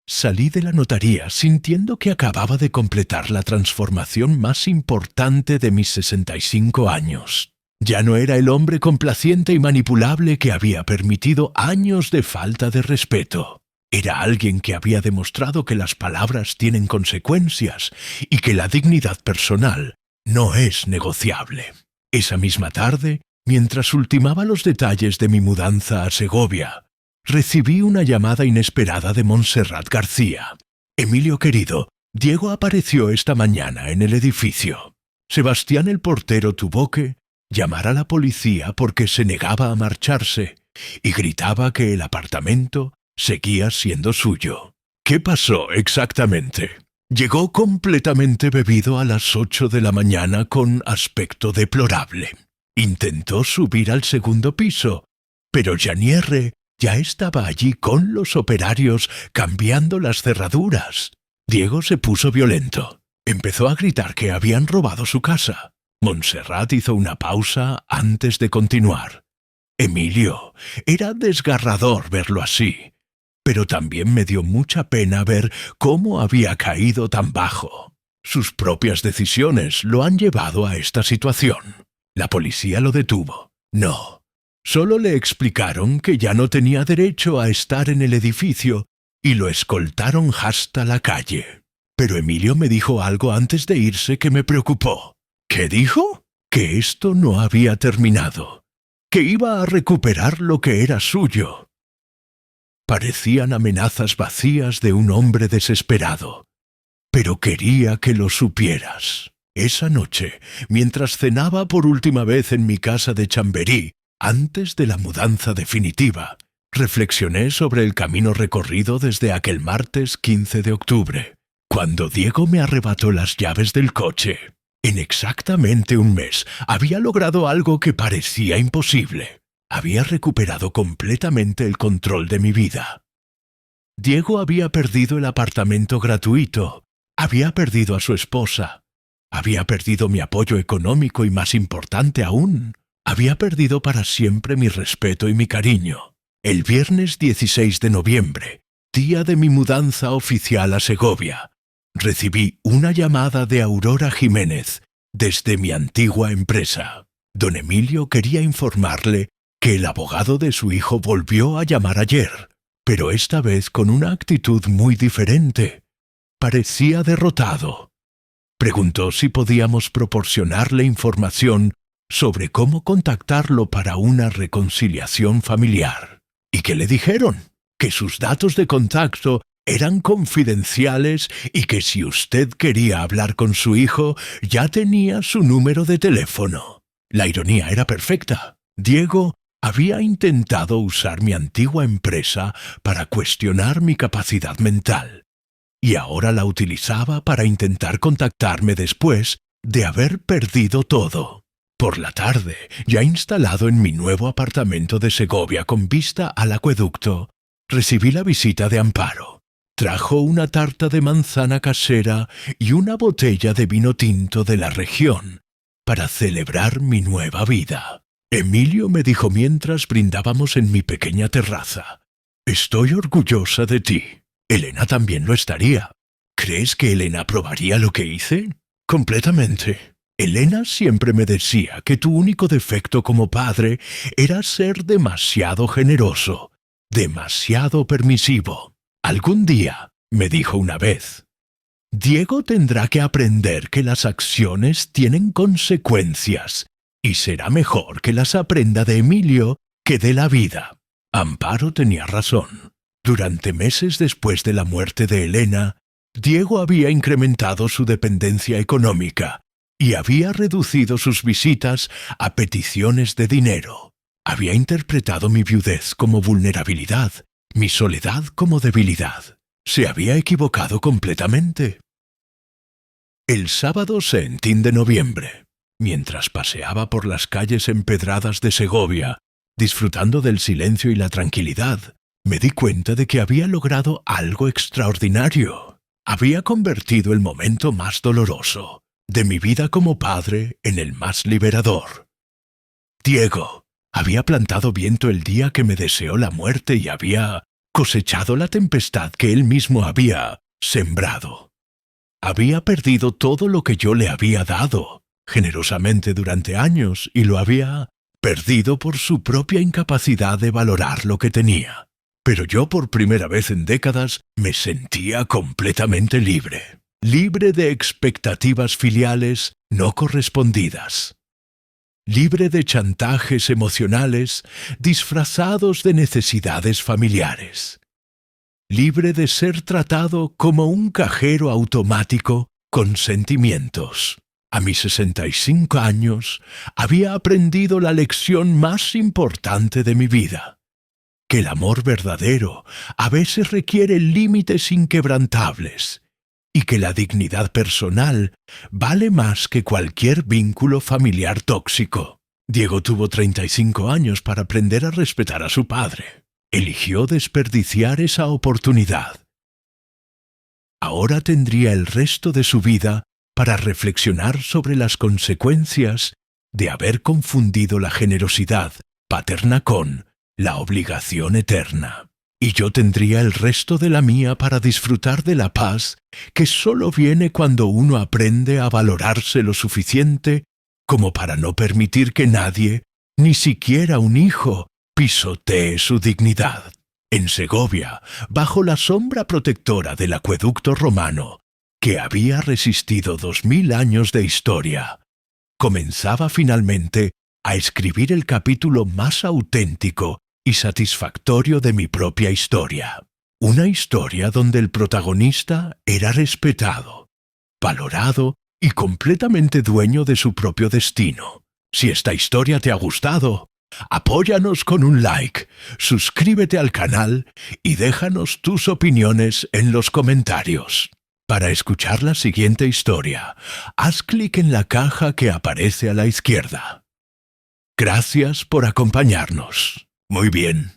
Salí de la notaría sintiendo que acababa de completar la transformación más importante de mis 65 años. Ya no era el hombre complaciente y manipulable que había permitido años de falta de respeto. Era alguien que había demostrado que las palabras tienen consecuencias y que la dignidad personal no es negociable. Esa misma tarde Mientras ultimaba los detalles de mi mudanza a Segovia, recibí una llamada inesperada de Montserrat García. Emilio querido, Diego apareció esta mañana en el edificio. Sebastián el portero tuvo que llamar a la policía porque se negaba a marcharse y gritaba que el apartamento seguía siendo suyo. ¿Qué pasó exactamente? Llegó completamente bebido a las 8 de la mañana con aspecto deplorable. Intentó subir al segundo piso, pero Janierre ya estaba allí con los operarios cambiando las cerraduras. Diego se puso violento. Empezó a gritar que habían robado su casa. Montserrat hizo una pausa antes de continuar. Emilio, era desgarrador verlo así, pero también me dio mucha pena ver cómo había caído tan bajo. Sus propias decisiones lo han llevado a esta situación. La policía lo detuvo. No, solo le explicaron que ya no tenía derecho a estar en el edificio y lo escoltaron hasta la calle. Pero Emilio me dijo algo antes de irse que me preocupó. ¿Qué dijo? Que esto no había terminado, que iba a recuperar lo que era suyo. Parecían amenazas vacías de un hombre desesperado, pero quería que lo supieras. Esa noche, mientras cenaba por última vez en mi casa de Chamberí, antes de la mudanza definitiva, reflexioné sobre el camino recorrido desde aquel martes 15 de octubre, cuando Diego me arrebató las llaves del coche. En exactamente un mes había logrado algo que parecía imposible. Había recuperado completamente el control de mi vida. Diego había perdido el apartamento gratuito, había perdido a su esposa, había perdido mi apoyo económico y, más importante aún, había perdido para siempre mi respeto y mi cariño. El viernes 16 de noviembre, día de mi mudanza oficial a Segovia, recibí una llamada de Aurora Jiménez desde mi antigua empresa. Don Emilio quería informarle que el abogado de su hijo volvió a llamar ayer, pero esta vez con una actitud muy diferente. Parecía derrotado. Preguntó si podíamos proporcionarle información sobre cómo contactarlo para una reconciliación familiar. ¿Y qué le dijeron? Que sus datos de contacto eran confidenciales y que si usted quería hablar con su hijo, ya tenía su número de teléfono. La ironía era perfecta. Diego había intentado usar mi antigua empresa para cuestionar mi capacidad mental, y ahora la utilizaba para intentar contactarme después de haber perdido todo. Por la tarde, ya instalado en mi nuevo apartamento de Segovia con vista al acueducto, recibí la visita de Amparo. Trajo una tarta de manzana casera y una botella de vino tinto de la región para celebrar mi nueva vida. Emilio me dijo mientras brindábamos en mi pequeña terraza: «Estoy orgullosa de ti. Elena también lo estaría. ¿Crees que Elena aprobaría lo que hice?» «Completamente. Elena siempre me decía que tu único defecto como padre era ser demasiado generoso, demasiado permisivo. Algún día», me dijo una vez, «Diego tendrá que aprender que las acciones tienen consecuencias y será mejor que las aprenda de Emilio que de la vida». Amparo tenía razón. Durante meses después de la muerte de Elena, Diego había incrementado su dependencia económica y había reducido sus visitas a peticiones de dinero. Había interpretado mi viudez como vulnerabilidad, mi soledad como debilidad. Se había equivocado completamente. El sábado Saintín de noviembre, mientras paseaba por las calles empedradas de Segovia, disfrutando del silencio y la tranquilidad, me di cuenta de que había logrado algo extraordinario. Había convertido el momento más doloroso de mi vida como padre en el más liberador. Diego había plantado viento el día que me deseó la muerte y había cosechado la tempestad que él mismo había sembrado. Había perdido todo lo que yo le había dado generosamente durante años y lo había perdido por su propia incapacidad de valorar lo que tenía. Pero yo, por primera vez en décadas, me sentía completamente libre. Libre de expectativas filiales no correspondidas. libre de chantajes emocionales disfrazados de necesidades familiares, libre de ser tratado como un cajero automático con sentimientos. A mis 65 años había aprendido la lección más importante de mi vida, que el amor verdadero a veces requiere límites inquebrantables y que la dignidad personal vale más que cualquier vínculo familiar tóxico. Diego tuvo 35 años para aprender a respetar a su padre. Eligió desperdiciar esa oportunidad. Ahora tendría el resto de su vida para reflexionar sobre las consecuencias de haber confundido la generosidad paterna con la obligación eterna. Y yo tendría el resto de la mía para disfrutar de la paz que solo viene cuando uno aprende a valorarse lo suficiente como para no permitir que nadie, ni siquiera un hijo, pisotee su dignidad. En Segovia, bajo la sombra protectora del acueducto romano, que había resistido 2000 años de historia, comenzaba finalmente a escribir el capítulo más auténtico y satisfactorio de mi propia historia. Una historia donde el protagonista era respetado, valorado y completamente dueño de su propio destino. Si esta historia te ha gustado, apóyanos con un like, suscríbete al canal y déjanos tus opiniones en los comentarios. Para escuchar la siguiente historia, haz clic en la caja que aparece a la izquierda. Gracias por acompañarnos. Muy bien.